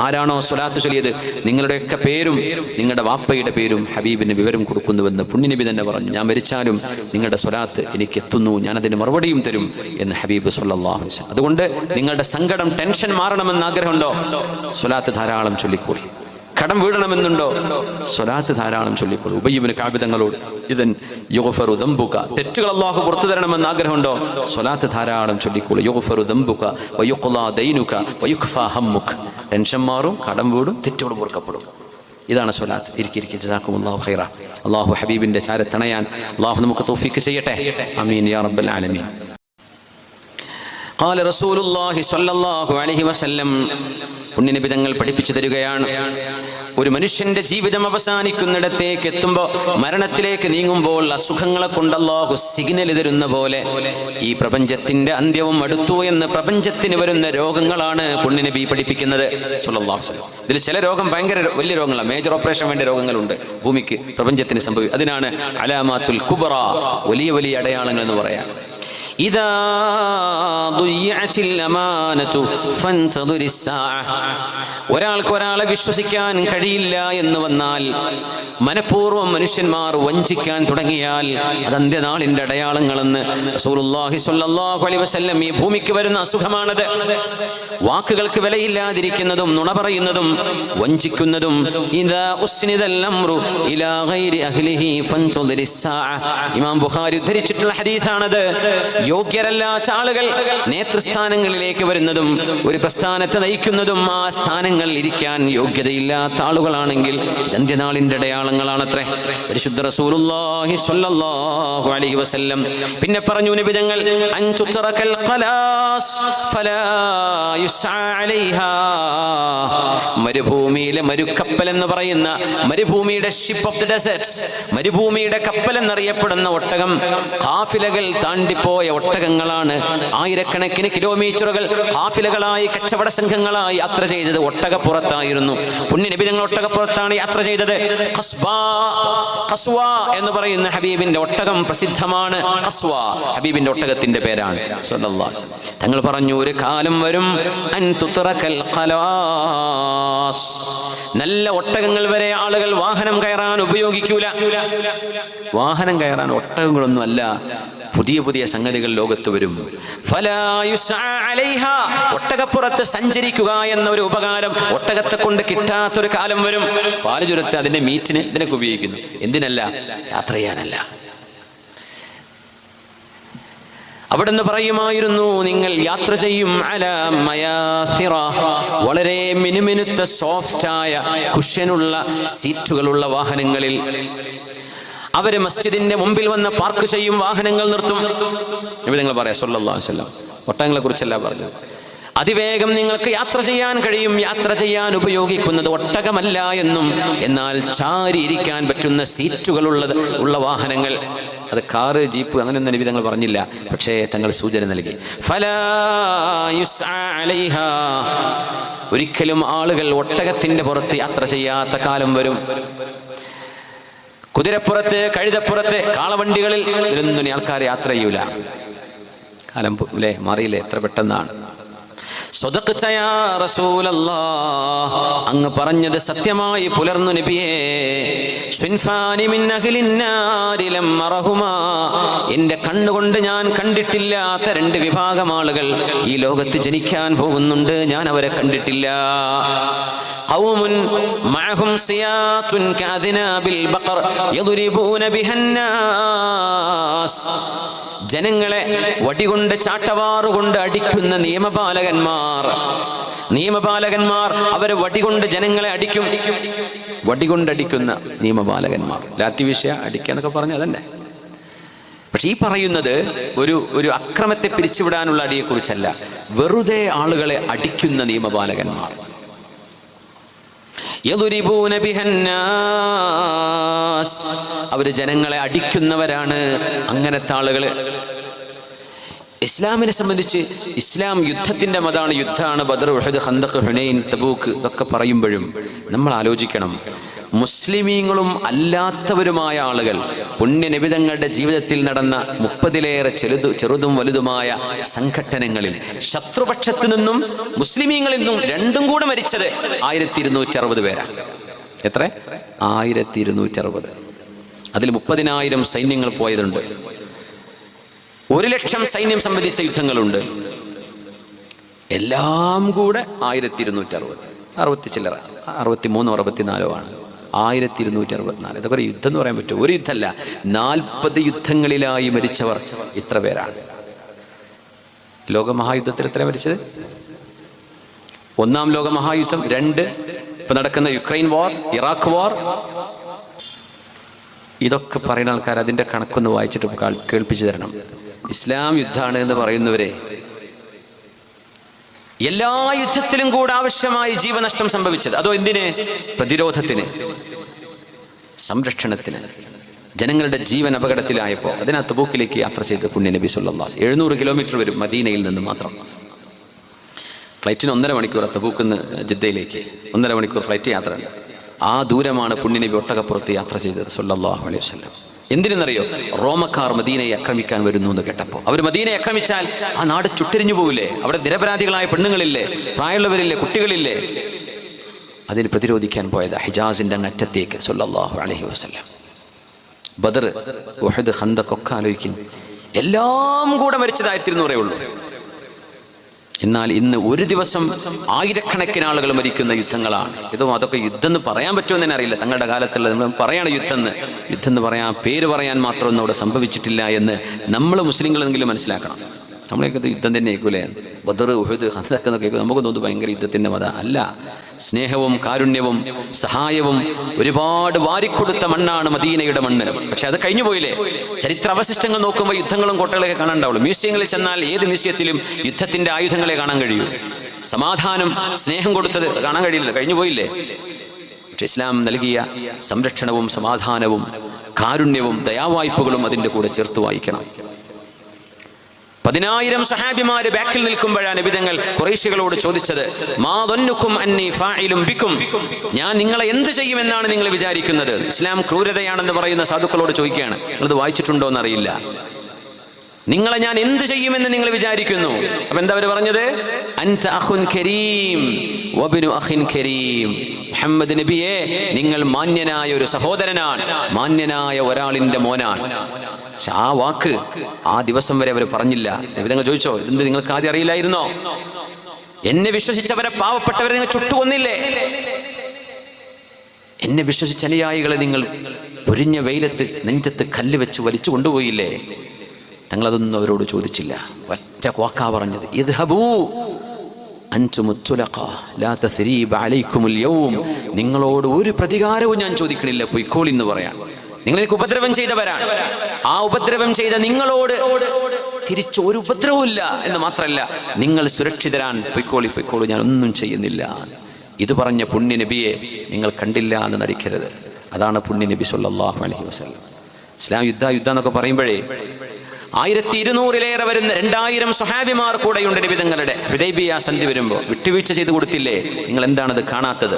ആരാണോ സ്വലാത്ത് ചൊല്ലിയത് നിങ്ങളുടെയൊക്കെ പേരും നിങ്ങളുടെ വാപ്പയുടെ പേരും ഹബീബിന് വിവരം കൊടുക്കുന്നുവെന്ന് പുണ്യനബി തന്നെ പറഞ്ഞു. ഞാൻ മരിച്ചാലും നിങ്ങളുടെ സ്വലാത്ത് എനിക്ക് എത്തുന്നു, ഞാനതിന് മറുപടിയും തരും എന്ന് ഹബീബ് സ്വല്ലല്ലാഹു അലൈഹി വസല്ലം. അതുകൊണ്ട് നിങ്ങളുടെ സങ്കടം, ടെൻഷൻ മാറണമെന്ന് ആഗ്രഹമുണ്ടോ? സ്വലാത്ത് ധാരാളം ചൊല്ലിക്കോളി. കടം വീഴണമെന്നുണ്ടോ? സ്വലാത്ത് ധാരാളം ചൊല്ലിക്കോളൂ. ഉബയ്യ് ഇബ്നു കഅബ് തങ്ങളോട് ഇദൻ യുഗ്ഫറു ദംബുക, തെറ്റുകൾ അല്ലാഹു പുറത്തു തരണമെന്ന് ആഗ്രഹമുണ്ടോ? സ്വലാത്ത് ധാരാളം ചൊല്ലിക്കോളൂ. യുഗ്ഫറു ദംബുക വയുഖ്ലാ ദൈനുക വയുഖ്ഫാ ഹമ്മുക, ടെൻഷൻ മാറും, കടം വീടും, തെറ്റുകൾ പൊറുക്കപ്പെടും. ഇതാണ് സ്വലാത്ത്. ഇരിക്കി ജസാക്കുമുല്ലാഹു ഖൈറ. അല്ലാഹു ഹബീബിന്റെ ചാരത്തണയാൻ അല്ലാഹു നമുക്ക് തൗഫീഖ് ചെയ്യട്ടെ. ആമീൻ യാ റബ്ബൽ ആലമീൻ. ഖാല റസൂലുള്ളാഹി സ്വല്ലല്ലാഹു അലൈഹി വസല്ലം, പുണ്യനബി തങ്ങൾ പഠിപ്പിച്ചു തരികയാണ്, ഒരു മനുഷ്യന്റെ ജീവിതം അവസാനിക്കുന്നിടത്തേക്ക് എത്തുമ്പോൾ, മരണത്തിലേക്ക് നീങ്ങുമ്പോൾ അസുഖങ്ങളെ കൊണ്ട് അല്ലാഹു സിഗ്നൽ തരുന്ന പോലെ ഈ പ്രപഞ്ചത്തിന്റെ അന്ത്യവും അടുത്തു എന്ന് പ്രപഞ്ചത്തിന് വരുന്ന രോഗങ്ങളാണ് പുണ്യനബി പഠിപ്പിക്കുന്നത് സ്വല്ലല്ലാഹു അലൈഹി വസല്ലം. ഇതിൽ ചില രോഗം ഭയങ്കര വലിയ രോഗങ്ങളാണ്, മേജർ ഓപ്പറേഷൻ വേണ്ട രോഗങ്ങളുണ്ട് ഭൂമിക്ക്, പ്രപഞ്ചത്തിന് സംഭവിക്കും. അതിനാണ് അലാമാത്തുൽ കുബ്ര, വലിയ വലിയ അടയാളങ്ങൾ എന്ന് പറയാം. ഇദാ ദുയ്യഅത്തിൽ അമാനതു ഫൻതദിരിസ് സാഅ, ഒരാൾക്ക് ഒരാളെ വിശ്വസിക്കാൻ കഴിയില്ല എന്ന് വന്നാൽ, മനഃപൂർവ്വം മനുഷ്യന്മാർ വഞ്ചിക്കാൻ തുടങ്ങിയാൽ അത് അന്ത്യനാളിന്റെ അടയാളങ്ങളെന്ന് റസൂലുള്ളാഹി സ്വല്ലല്ലാഹു അലൈഹി വസല്ലം. ഈ ഭൂമിക്ക് വരുന്ന അസുഖമാണത്. വാക്കുകൾക്ക് വിലയില്ലാതിരിക്കുന്നതും, നുണ പറയുന്നതും, വഞ്ചിക്കുന്നതും. ഇദാ ഉസ്നിദൽ അംറു ഇലാ ഗൈരി അഹ്ലിഹി ഫൻതദിരിസ് സാഅ, ഇമാം ബുഖാരി ഉദ്ധരിച്ചിട്ടുള്ള ഹദീസാണത്. യോഗ്യരല്ലാത്ത ആളുകൾ നേതൃസ്ഥാനങ്ങളിലേക്ക് വരുന്നതും ഒരു പ്രസ്ഥാനത്തെ നയിക്കുന്നതും ആ സ്ഥാനങ്ങളിൽ ഇരിക്കാൻ യോഗ്യതയില്ലാത്ത ആളുകളാണെങ്കിൽ അന്ത്യനാളിന്റെ അടയാളങ്ങളാണത്രേ. പരിശുദ്ധ റസൂലുള്ളാഹി സ്വല്ലല്ലാഹു അലൈഹി വസല്ലം പിന്നെ പറഞ്ഞു നബി തങ്ങൾ, അൻ തുതറകൽ ഖലാസ് ഫലാ യുസ്ആ അലൈഹാ, മരുഭൂമിയിലെ മരുക്കപ്പൽ എന്ന് പറയുന്ന, മരുഭൂമിയുടെ ഷിപ്പ് ഓഫ് ദി ഡെസേർട്സ്, മരുഭൂമിയുടെ കപ്പൽ എന്നറിയപ്പെടുന്ന ഒട്ടകം, ഖാഫിലകൾ താണ്ടിപ്പോയ ഒട്ടകങ്ങളാണ്. ആയിരക്കണക്കിന് കിലോമീറ്ററുകൾ ഖാഫിലകളായി, കച്ചവട സംഘങ്ങളായി യാത്ര ചെയ്തത് ഒട്ടകപ്പുറത്തായിരുന്നു. പുണ്യനബി തങ്ങൾ ഒട്ടകപ്പുറത്താണ് യാത്ര ചെയ്തത്. ഖസ്വ എന്ന് പറയുന്ന ഹബീബിന്റെ ഒട്ടകം പ്രസിദ്ധമാണ്. ഖസ്വ ഹബീബിന്റെ ഒട്ടകത്തിന്റെ പേരാണ് സ്വല്ലല്ലാഹു അലൈഹി വസല്ലം. തങ്ങൾ പറഞ്ഞു, ഒരു കാലം വരും അൻ തുതറകൽ ഖലാസ്, നല്ല ഒട്ടകങ്ങൾ വരെ ആളുകൾ വാഹനം കയറാൻ ഉപയോഗിക്കൂല. വാഹനം കയറാൻ ഒട്ടകങ്ങളൊന്നും അല്ല, പുതിയ പുതിയ സംഗതികൾ ലോകത്ത് വരും. ഫലാ യുസ്ആ അലൈഹാ, ഒട്ടകപ്പുറത്ത് സഞ്ചരിക്കുക എന്ന ഒരു ഉപകാരം ഒട്ടകത്തെ കൊണ്ട് കിട്ടാത്തൊരു കാലം വരും. പാല് ചുരത്ത് അതിന്റെ മീറ്റിന് ഇതിനൊക്കെ ഉപയോഗിക്കുന്നു. എന്തിനല്ല? യാത്ര ചെയ്യാനല്ല. അവിടുന്ന് പറയുമായിരുന്നു, നിങ്ങൾ യാത്ര ചെയ്യും അലാ മയാസിറ, വളരെ മിനുമിനുത്ത സോഫ്റ്റായ കുഷ്യനുള്ള സീറ്റുകളുള്ള വാഹനങ്ങളിൽ. അവര് മസ്ജിദിന്റെ മുമ്പിൽ വന്ന് പാർക്ക് ചെയ്യും, വാഹനങ്ങൾ നിർത്തും. നബി തങ്ങൾ പറയാ സ്വല്ലല്ലാഹു അലൈഹി വസല്ലം, ഒട്ടകങ്ങളെ കുറിച്ചല്ല പറഞ്ഞത്. അതിവേഗം നിങ്ങൾക്ക് യാത്ര ചെയ്യാൻ കഴിയും. യാത്ര ചെയ്യാൻ ഉപയോഗിക്കുന്നത് ഒട്ടകമല്ല എന്നും, എന്നാൽ ചാരി ഇരിക്കാൻ പറ്റുന്ന സീറ്റുകളുള്ള വാഹനങ്ങൾ. അത് കാറ്, ജീപ്പ് അങ്ങനെയൊന്നും നബി തങ്ങൾ പറഞ്ഞില്ല, പക്ഷേ തങ്ങൾ സൂചന നൽകി. ഫലാ യുസ്ആ അലൈഹാ, ഒരിക്കലും ആളുകൾ ഒട്ടകത്തിന്റെ പുറത്ത് യാത്ര ചെയ്യാത്ത കാലം വരും. കുതിരപ്പുറത്ത്, കഴുതപ്പുറത്ത്, കാളവണ്ടികളിൽ ഇതിലൊന്നും ആൾക്കാർ യാത്ര ചെയ്യൂല. കാലം അല്ലേ മാറിയില്ലേ, എത്ര പെട്ടെന്നാണ്. സ്വദഖ്ത യാ റസൂലല്ലാഹ്, അങ്ങ് പറഞ്ഞത് സത്യമായി പുലർന്നു നബിയേ. സ്വിൻഫാനി മിൻ അഹ്ലിൻ നാരി ലം അറഹുമാ, എൻ്റെ കണ്ണുകൊണ്ട് ഞാൻ കണ്ടിട്ടില്ലാത്ത രണ്ട് വിഭാഗം ആളുകൾ ഈ ലോകത്ത് ജനിക്കാൻ പോകുന്നുണ്ട്, ഞാൻ അവരെ കണ്ടിട്ടില്ല. ഖൗമുൻ മഅഹും സിയാത്തുൻ കഅദ്നാബിൽ ബഖർ യദ്രിബൂന ബിഹന്നാസ്, ജനങ്ങളെ വടികൊണ്ട്, ചാട്ടവാറുകൊണ്ട് അടിക്കുന്ന നിയമപാലകന്മാർ അവരെ വടികൊണ്ട് ജനങ്ങളെ അടിക്കും. വടികൊണ്ടടിക്കുന്ന നിയമപാലകന്മാർ. ലാത്തി വിഷയ അടിക്കുക എന്നൊക്കെ പറഞ്ഞു അതന്നെ. പക്ഷെ ഈ പറയുന്നത് ഒരു അക്രമത്തെ പിരിച്ചുവിടാനുള്ള അടിയെക്കുറിച്ചല്ല, വെറുതെ ആളുകളെ അടിക്കുന്ന നിയമപാലകന്മാർ. അവര് ജനങ്ങളെ അടിക്കുന്നവരാണ്. അങ്ങനത്തെ ആളുകള് ഇസ്ലാമിനെ സംബന്ധിച്ച്, ഇസ്ലാം യുദ്ധത്തിന്റെ മതമാണ്, യുദ്ധമാണ്. ബദർ, ഉഹദ്, ഖന്തഖ്, ഹുനൈൻ, തബൂക്ക് ഇതൊക്കെ പറയുമ്പോഴും നമ്മൾ ആലോചിക്കണം, മുസ്ലിമീങ്ങളും അല്ലാത്തവരുമായ ആളുകൾ പുണ്യ നബിതങ്ങളുടെ ജീവിതത്തിൽ നടന്ന 30-ലേറെ ചെറുതും വലുതുമായ സംഘട്ടനങ്ങളിൽ ശത്രുപക്ഷത്തു നിന്നും മുസ്ലിമീങ്ങളിൽ നിന്നും രണ്ടും കൂടെ മരിച്ചത് 1260 പേരാണ്. എത്ര? 1260. അതിൽ 30,000 സൈന്യങ്ങൾ പോയതുണ്ട്. 100,000 സൈന്യം സംബന്ധിച്ച യുദ്ധങ്ങളുണ്ട്. എല്ലാം കൂടെ 1260. 63 64 ആണ്. 1264. ഇതൊക്കെ ഒരു യുദ്ധം എന്ന് പറയാൻ പറ്റും? ഒരു യുദ്ധമല്ല, 40 യുദ്ധങ്ങളിലായി മരിച്ചവർ ഇത്ര പേരാണ്. ലോകമഹായുദ്ധത്തിൽ എത്ര മരിച്ചത്? 1-ാം ലോകമഹായുദ്ധം, 2 ഇപ്പൊ നടക്കുന്ന യുക്രൈൻ വാർ, ഇറാഖ് വാർ. ഇതൊക്കെ പറയുന്ന ആൾക്കാർ അതിന്റെ കണക്കൊന്ന് വായിച്ചിട്ട് കേൾപ്പിച്ചു തരണം. ഇസ്ലാം യുദ്ധമാണ് എന്ന് പറയുന്നവരെ എല്ലാ യുദ്ധത്തിലും കൂടെ ആവശ്യമായി ജീവനഷ്ടം സംഭവിച്ചത്. അതോ എന്തിന്? പ്രതിരോധത്തിന്, സംരക്ഷണത്തിന്. ജനങ്ങളുടെ ജീവൻ അപകടത്തിലായപ്പോൾ അതിനകത്ത് തബൂക്കിലേക്ക് യാത്ര ചെയ്ത് പുണ്യ നബി സല്ലല്ലാഹു അലൈഹി വസല്ലം 700 കിലോമീറ്റർ വരും മദീനയിൽ നിന്ന് മാത്രം. ഫ്ലൈറ്റിന് 1.5 മണിക്കൂർ തബൂക്കിന്ന് ജിദ്ദയിലേക്ക് 1.5 മണിക്കൂർ ഫ്ലൈറ്റ് യാത്ര. ആ ദൂരമാണ് പുണ്യ നബി ഒട്ടകപ്പുറത്ത് യാത്ര ചെയ്തത് സല്ലല്ലാഹു അലൈഹി വസല്ലം. എന്തിനെന്നറിയോ? റോമക്കാർ മദീനയെ ആക്രമിക്കാൻ വരുന്നു എന്ന് കേട്ടപ്പോൾ. അവർ മദീനയെ ആക്രമിച്ചാൽ ആ നാട് ചുട്ടെരിഞ്ഞു പോകില്ലേ? അവിടെ നിരപരാധികളായ പെണ്ണുങ്ങളില്ലേ, പ്രായമുള്ളവരില്ലേ, കുട്ടികളില്ലേ? അതിന് പ്രതിരോധിക്കാൻ പോയത് ഹിജാസിന്റെ അറ്റത്തേക്ക് സല്ലല്ലാഹു അലൈഹി വസല്ലം. ബദർ, ഉഹദ്, ഖന്തഖ് ഒക്കെ ആലോചിക്കും. എല്ലാം കൂടെ മരിച്ചത് 1200 ഉള്ളൂ. എന്നാൽ ഇന്ന് ഒരു ദിവസം 1000-കണക്കിന് ആളുകൾ മരിക്കുന്ന യുദ്ധങ്ങളാണ്. ഇതും അതൊക്കെ യുദ്ധം എന്ന് പറയാൻ പറ്റുമെന്ന് തന്നെ അറിയില്ല. തങ്ങളുടെ കാലത്തുള്ള നമ്മൾ പറയാണ് യുദ്ധം എന്ന് പറയാൻ, പേര് പറയാൻ മാത്രമൊന്നും അവിടെ സംഭവിച്ചിട്ടില്ല എന്ന് നമ്മൾ മുസ്ലിങ്ങളെങ്കിലും മനസ്സിലാക്കണം. നമ്മളെയൊക്കെ യുദ്ധം തന്നെ കേൾക്കൂലേ? ബദർ, ഉഹദ്, ഖന്തഖ് എന്നൊക്കെ കേൾക്കും. നമുക്ക് തോന്നുന്നു ഭയങ്കര യുദ്ധത്തിൻ്റെ മത. അല്ല, സ്നേഹവും കാരുണ്യവും സഹായവും ഒരുപാട് വാരിക്കൊടുത്ത മണ്ണാണ് മദീനയുടെ മണ്ണ്. പക്ഷെ അത് കഴിഞ്ഞു പോയില്ലേ? ചരിത്ര അവശിഷ്ടങ്ങൾ നോക്കുമ്പോൾ യുദ്ധങ്ങളും കോട്ടകളൊക്കെ കാണാണ്ടാവുള്ളൂ. മ്യൂസിയങ്ങളിൽ ചെന്നാൽ ഏത് മ്യൂസിയത്തിലും യുദ്ധത്തിന്റെ ആയുധങ്ങളെ കാണാൻ കഴിയൂ. സമാധാനം, സ്നേഹം കൊടുത്തത് കാണാൻ കഴിയില്ല, കഴിഞ്ഞു പോയില്ലേ? പക്ഷെ ഇസ്ലാം നൽകിയ സംരക്ഷണവും സമാധാനവും കാരുണ്യവും ദയാവായ്പകളും അതിൻ്റെ കൂടെ ചേർത്ത് വായിക്കണം. 10,000 സഹാബിമാര് ബാക്കിൽ നിൽക്കുമ്പോഴാണ് നബിതങ്ങൾ ഖുറൈശികളോട് ചോദിച്ചത്, മാ ദന്നുക്കും അന്നി ഫാഇലും ബിക്കും, ഞാൻ നിങ്ങളെ എന്ത് ചെയ്യുമെന്നാണ് നിങ്ങൾ വിചാരിക്കുന്നത്? ഇസ്ലാം ക്രൂരതയാണെന്ന് പറയുന്ന സാധുക്കളോട് ചോദിക്കുകയാണ്. നിങ്ങളത് വായിച്ചിട്ടുണ്ടോ എന്നറിയില്ല. നിങ്ങളെ ഞാൻ എന്ത് ചെയ്യുമെന്ന് നിങ്ങൾ വിചാരിക്കുന്നു? അപ്പൊ എന്താ അവർ പറഞ്ഞത്? അൻത അഖുൻ കരീം വബ്നു അഖിൻ കരീം. മുഹമ്മദ് നബിയെ, നിങ്ങൾ മാന്യനായ ഒരു സഹോദരനാണ്, മാന്യനായ ഒരാളിന്റെ മോനാണ്. പക്ഷെ ആ വാക്ക് ആ ദിവസം വരെ അവർ പറഞ്ഞില്ല. നബിതങ്ങൾ ചോദിച്ചോ, എന്ത് നിങ്ങൾക്ക് ആദ്യം അറിയില്ലായിരുന്നോ? എന്നെ വിശ്വസിച്ചവരെ, പാവപ്പെട്ടവരെ നിങ്ങൾ ചുട്ടുകൊന്നില്ലേ? എന്നെ വിശ്വസിച്ച അനുയായികളെ നിങ്ങൾ പൊരിഞ്ഞ വെയിലത്ത് നെഞ്ചത്ത് കല്ല് വെച്ച് വലിച്ചു കൊണ്ടുപോയില്ലേ? തങ്ങളതൊന്നും അവരോട് ചോദിച്ചില്ല. ഒറ്റ വാക്കാ പറഞ്ഞത്, ഇദ്ഹബൂ അൻതുമുത് തുലഖാ ലാ തസ്രീബ അലൈക്കുമുൽ യൗം. നിങ്ങളോട് ഒരു പ്രതികാരവും ഞാൻ ചോദിക്കണില്ല, പൊയ്ക്കോളി എന്ന് പറയാൻ. നിങ്ങൾക്ക് ഉപദ്രവം ചെയ്തവരാണ്. ആ ഉപദ്രവം ചെയ്ത നിങ്ങളോട് തിരിച്ചു ഒരു ഉപദ്രവവും ഇല്ല എന്ന് മാത്രമല്ല, നിങ്ങൾ സുരക്ഷിതരാൻ, പൊയ്ക്കോളൂ, ഞാൻ ഒന്നും ചെയ്യുന്നില്ല. ഇത് പറഞ്ഞ പുണ്യ നബിയെ നിങ്ങൾ കണ്ടില്ല എന്ന് നടിക്കരുത്. അതാണ് പുണ്യ നബി സല്ലല്ലാഹു അലൈഹി വസല്ലം. ഇസ്ലാം യുദ്ധ എന്നൊക്കെ പറയുമ്പോഴേ 1200-ലേറെ വരുന്ന 2000 സ്വഹാബിമാർ കൂടെയുണ്ട് നബിതങ്ങളുടെ. ഹുദൈബിയ സന്ധി വരുമ്പോൾ വിട്ടുവീഴ്ച ചെയ്തു കൊടുത്തില്ലേ? നിങ്ങൾ എന്താണത് കാണാത്തത്?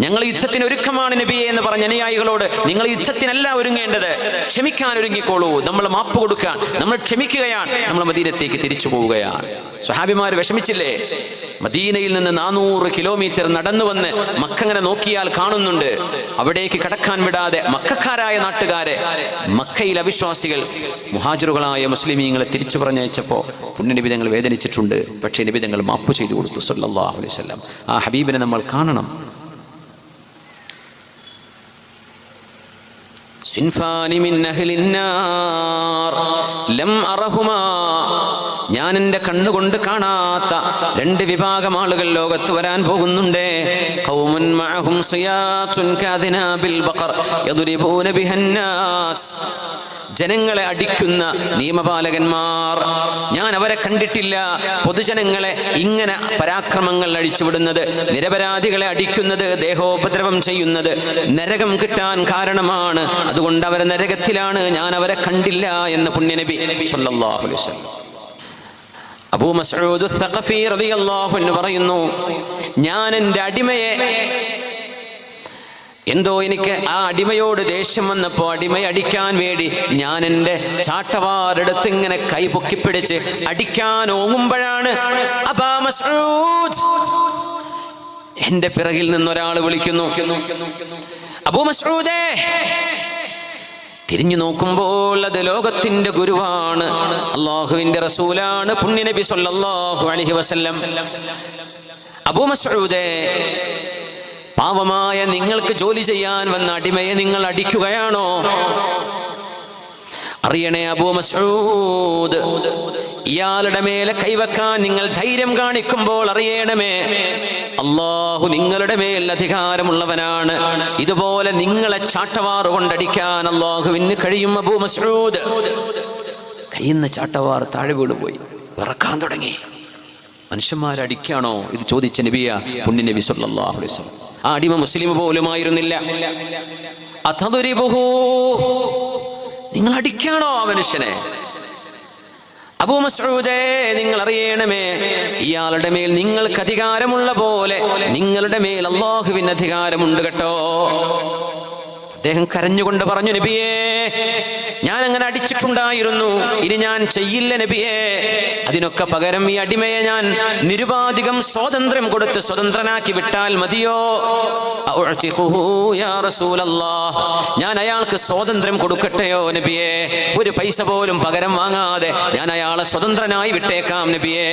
ഞങ്ങൾ യുദ്ധത്തിന് ഒരുക്കമാണ് നബിയെ എന്ന് പറഞ്ഞ അനുയായികളോട്, നിങ്ങൾ യുദ്ധത്തിനല്ല ഒരുങ്ങേണ്ടത്, ക്ഷമിക്കാൻ ഒരുങ്ങിക്കോളൂ, നമ്മൾ മാപ്പ് കൊടുക്കാൻ, നമ്മൾ ക്ഷമിക്കുകയാണ്, നമ്മൾ മദീനത്തേക്ക് തിരിച്ചു പോവുകയാണ്. സ്വഹാബിമാർ വിഷമിച്ചില്ലേ? മദീനയിൽ നിന്ന് 400 കിലോമീറ്റർ നടന്നു വന്ന് മക്കങ്ങനെ നോക്കിയാൽ കാണുന്നുണ്ട്, അവിടേക്ക് കടക്കാൻ വിടാതെ മക്കക്കാരായ നാട്ടുകാരെ, മക്കയിൽ അവിശ്വാസികൾ മുഹാജിറുകളായ മുസ്ലിമീങ്ങളെ തിരിച്ചു പറഞ്ഞയച്ചപ്പോൾ പുണ്യ നബി തങ്ങൾ വേദനിച്ചിട്ടുണ്ട്. പക്ഷേ നബി തങ്ങൾ മാപ്പ് ചെയ്തു കൊടുത്തു സല്ലല്ലാഹു അലൈഹി വസല്ലം. ആ ഹബീബിനെ നമ്മൾ കാണണം. സിൻഫാനി മിൻ അഹ്ലിന്നാർ ലം അറഹുമാ, ഞാൻ എൻ്റെ കണ്ണുകൊണ്ട് കാണാത്ത 2 വിഭാഗം ആളുകൾ ലോകത്ത് വരാൻ പോകുന്നുണ്ട്. ഖൗമുൻ മഅഹും സിയാത്തുൻ കാദിനാബിൽ ബഖർ യദ്രിബൂന ബിഹന്നാസ്. ജനങ്ങളെ അടിക്കുന്ന നിയമപാലകന്മാർ, ഞാൻ അവരെ കണ്ടിട്ടില്ല. പൊതുജനങ്ങളെ ഇങ്ങനെ പരാക്രമങ്ങൾ അഴിച്ചുവിടുന്നത്, നിരപരാധികളെ അടിക്കുന്നത്, ദേഹോപദ്രവം ചെയ്യുന്നത് നരകം കിട്ടാൻ കാരണമാണ്. അതുകൊണ്ട് അവർ നരകത്തിലാണ്, ഞാൻ അവരെ കണ്ടില്ല എന്ന് പുണ്യനബി സല്ലല്ലാഹു അലൈഹി വസല്ലം. അബൂ മസ്ഊദ് അസ്സഖഫി റളിയല്ലാഹു അൻഹു പറയുന്നു, ഞാൻ എൻ്റെ അടിമയെ എന്തോ എനിക്ക് ആ അടിമയോട് ദേഷ്യം വന്നപ്പോൾ അടിമയെ അടിക്കാൻ വേണ്ടി ഞാൻ എൻ്റെ ചാട്ടവാറെടുത്ത് ഇങ്ങനെ കൈ പൊക്കിപ്പിടിച്ച് അടിക്കാൻ ഓങ്ങുമ്പോഴാണ് അബാ മസ്ഊദ്, എന്റെ പിറകിൽ നിന്നൊരാൾ വിളിക്കുന്നു, അബൂ മസ്ഊദേ. തിരിഞ്ഞു നോക്കുമ്പോൾ അത് ലോകത്തിന്റെ ഗുരുവാണ്, അല്ലാഹുവിന്റെ റസൂലാണ്, പുണ്യ നബി സല്ലല്ലാഹു അലൈഹി വസല്ലം. അബൂ മസ്ഊദേ, പാവമായ നിങ്ങൾക്ക് ജോലി ചെയ്യാൻ വന്ന അടിമയെ നിങ്ങൾ അടിക്കുകയാണോ? അറിയണേ അബൂ മസ്ഊദ്, ഇയാളുടെ മേലെ കൈവക്കാൻ നിങ്ങൾ ധൈര്യം കാണിക്കുമ്പോൾ അറിയണമേ, അല്ലാഹു നിങ്ങളുടെ മേൽ അധികാരമുള്ളവനാണ്. ഇതുപോലെ നിങ്ങളെ ചാട്ടവാറ് കൊണ്ടടിക്കാൻ അല്ലാഹുവിന് കഴിയും. അബൂ മസ്ഊദ് കയ്യുന്ന ചാട്ടവാർ താഴെ വീണുപോയി, വിറക്കാൻ തുടങ്ങി. മനുഷ്യന്മാരടിക്കാണോ ഇത് ചോദിച്ച നബിയ പുണ്യ നബി സല്ലല്ലാഹു അലൈഹി വസല്ലം. ആ അടിമ മുസ്ലിം പോലും ആയിരുന്നില്ല. അതദുരിബുഹു, നിങ്ങൾ അടിക്കാണോ ആ മനുഷ്യനെ? അബൂ മസ്ഊദേ, നിങ്ങൾ അറിയണമേ, ഇയാളുടെ മേൽ നിങ്ങൾക്ക് അധികാരമുള്ള പോലെ നിങ്ങളുടെ മേൽ അല്ലാഹുവിന് അധികാരമുണ്ട് കേട്ടോ. അദ്ദേഹം കരഞ്ഞുകൊണ്ട് പറഞ്ഞു, നബിയേ, ഞാൻ അങ്ങനെ അടിച്ചിട്ടുണ്ടായിരുന്നു, ഇനി ഞാൻ ചെയ്യില്ല നബിയേ. അതിനൊക്കെ പകരം ഈ അടിമയെ ഞാൻ നിരുപാധികം സ്വാതന്ത്ര്യം കൊടുത്ത് സ്വതന്ത്രനാക്കി വിട്ടാൽ മതിയോ? യാ റസൂലല്ലാഹ്, ഞാൻ അയാൾക്ക് സ്വാതന്ത്ര്യം കൊടുക്കട്ടെയോ നബിയേ? ഒരു പൈസ പോലും പകരം വാങ്ങാതെ ഞാൻ അയാളെ സ്വതന്ത്രനായി വിട്ടേക്കാം നബിയേ.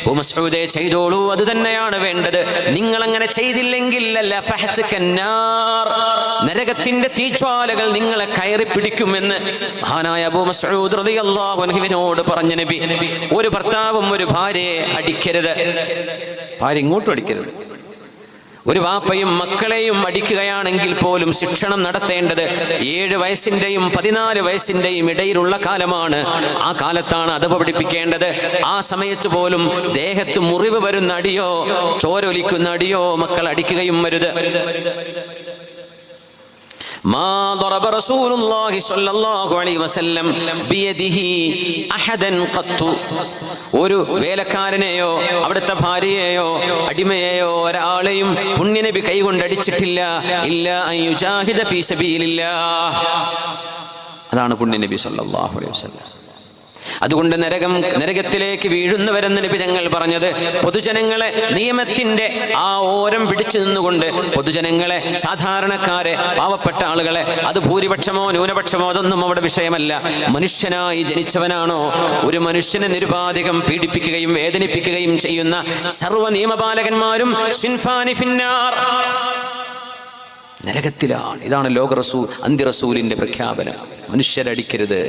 അബൂ മസ്ഊദേ, ചെയ്തോളൂ, അത് തന്നെയാണ് വേണ്ടത്. നിങ്ങൾ അങ്ങനെ ചെയ്തില്ലെങ്കിൽ നരകത്തിന്റെ തീജ്വാലകൾ നിങ്ങളെ കയറി പിടിക്കുമെന്ന് മഹാനായ അബൂ മസ്ഊദ് റളിയല്ലാഹു അൻഹുവിനോട് പറഞ്ഞ നബി. ഒരു ഭർത്താവും ഒരു ഭാര്യയെ അടിക്കരുത്, ഭാര്യ ഇങ്ങോട്ടും അടിക്കരുത്. ഒരു വാപ്പയും മക്കളെയും അടിക്കുകയാണെങ്കിൽ പോലും ശിക്ഷണം നടത്തേണ്ടത് 7 വയസ്സിന്റെയും 14 വയസ്സിന്റെയും ഇടയിലുള്ള കാലമാണ്. ആ കാലത്താണ് അദബ് പഠിപ്പിക്കേണ്ടത്. ആ സമയത്ത് പോലും ദേഹത്ത് മുറിവ് വരുന്ന അടിയോ ചോരൊലിക്കുന്ന അടിയോ മക്കൾ അടിക്കുകയും വരുത്. മാ ضرب رسول الله صلى الله عليه وسلم بيده احدا قط. ഒരു വേലക്കാരനെയോ അവിടുത്തെ ഭാര്യയെയോ അടിമയെയോ ഒരാളെയും പുണ്യനബി കൈകൊണ്ട് അടിച്ചിട്ടില്ല. ഇല്ല അൻ യുജാഹിദ ഫീ സബീലില്ലാഹ്. അതാണ് പുണ്യനബി സല്ലല്ലാഹു അലൈഹി വസല്ലം. അതുകൊണ്ട് നരകത്തിലേക്ക് വീഴുന്നവരെന്ന് നബി തങ്ങൾ പറഞ്ഞത്, പൊതുജനങ്ങളെ നിയമത്തിന്റെ ആ ഓരം പിടിച്ചു നിന്നുകൊണ്ട് പൊതുജനങ്ങളെ, സാധാരണക്കാരെ, പാവപ്പെട്ട ആളുകളെ, അത് ഭൂരിപക്ഷമോ ന്യൂനപക്ഷമോ അതൊന്നും അവിടെ വിഷയമല്ല. മനുഷ്യനായി ജനിച്ചവനാണോ ഒരു മനുഷ്യനെ നിരുപാധികം പീഡിപ്പിക്കുകയും വേദനിപ്പിക്കുകയും ചെയ്യുന്ന സർവ്വ നിയമപാലകന്മാരും സിൻഫാനി ഫിന്നാർ, നരകത്തിലാണ്. ഇതാണ് ലോക റസൂൽ അന്ത്യ റസൂലിന്റെ പ്രഖ്യാപനം. മനുഷ്യരടിക്കരുത്.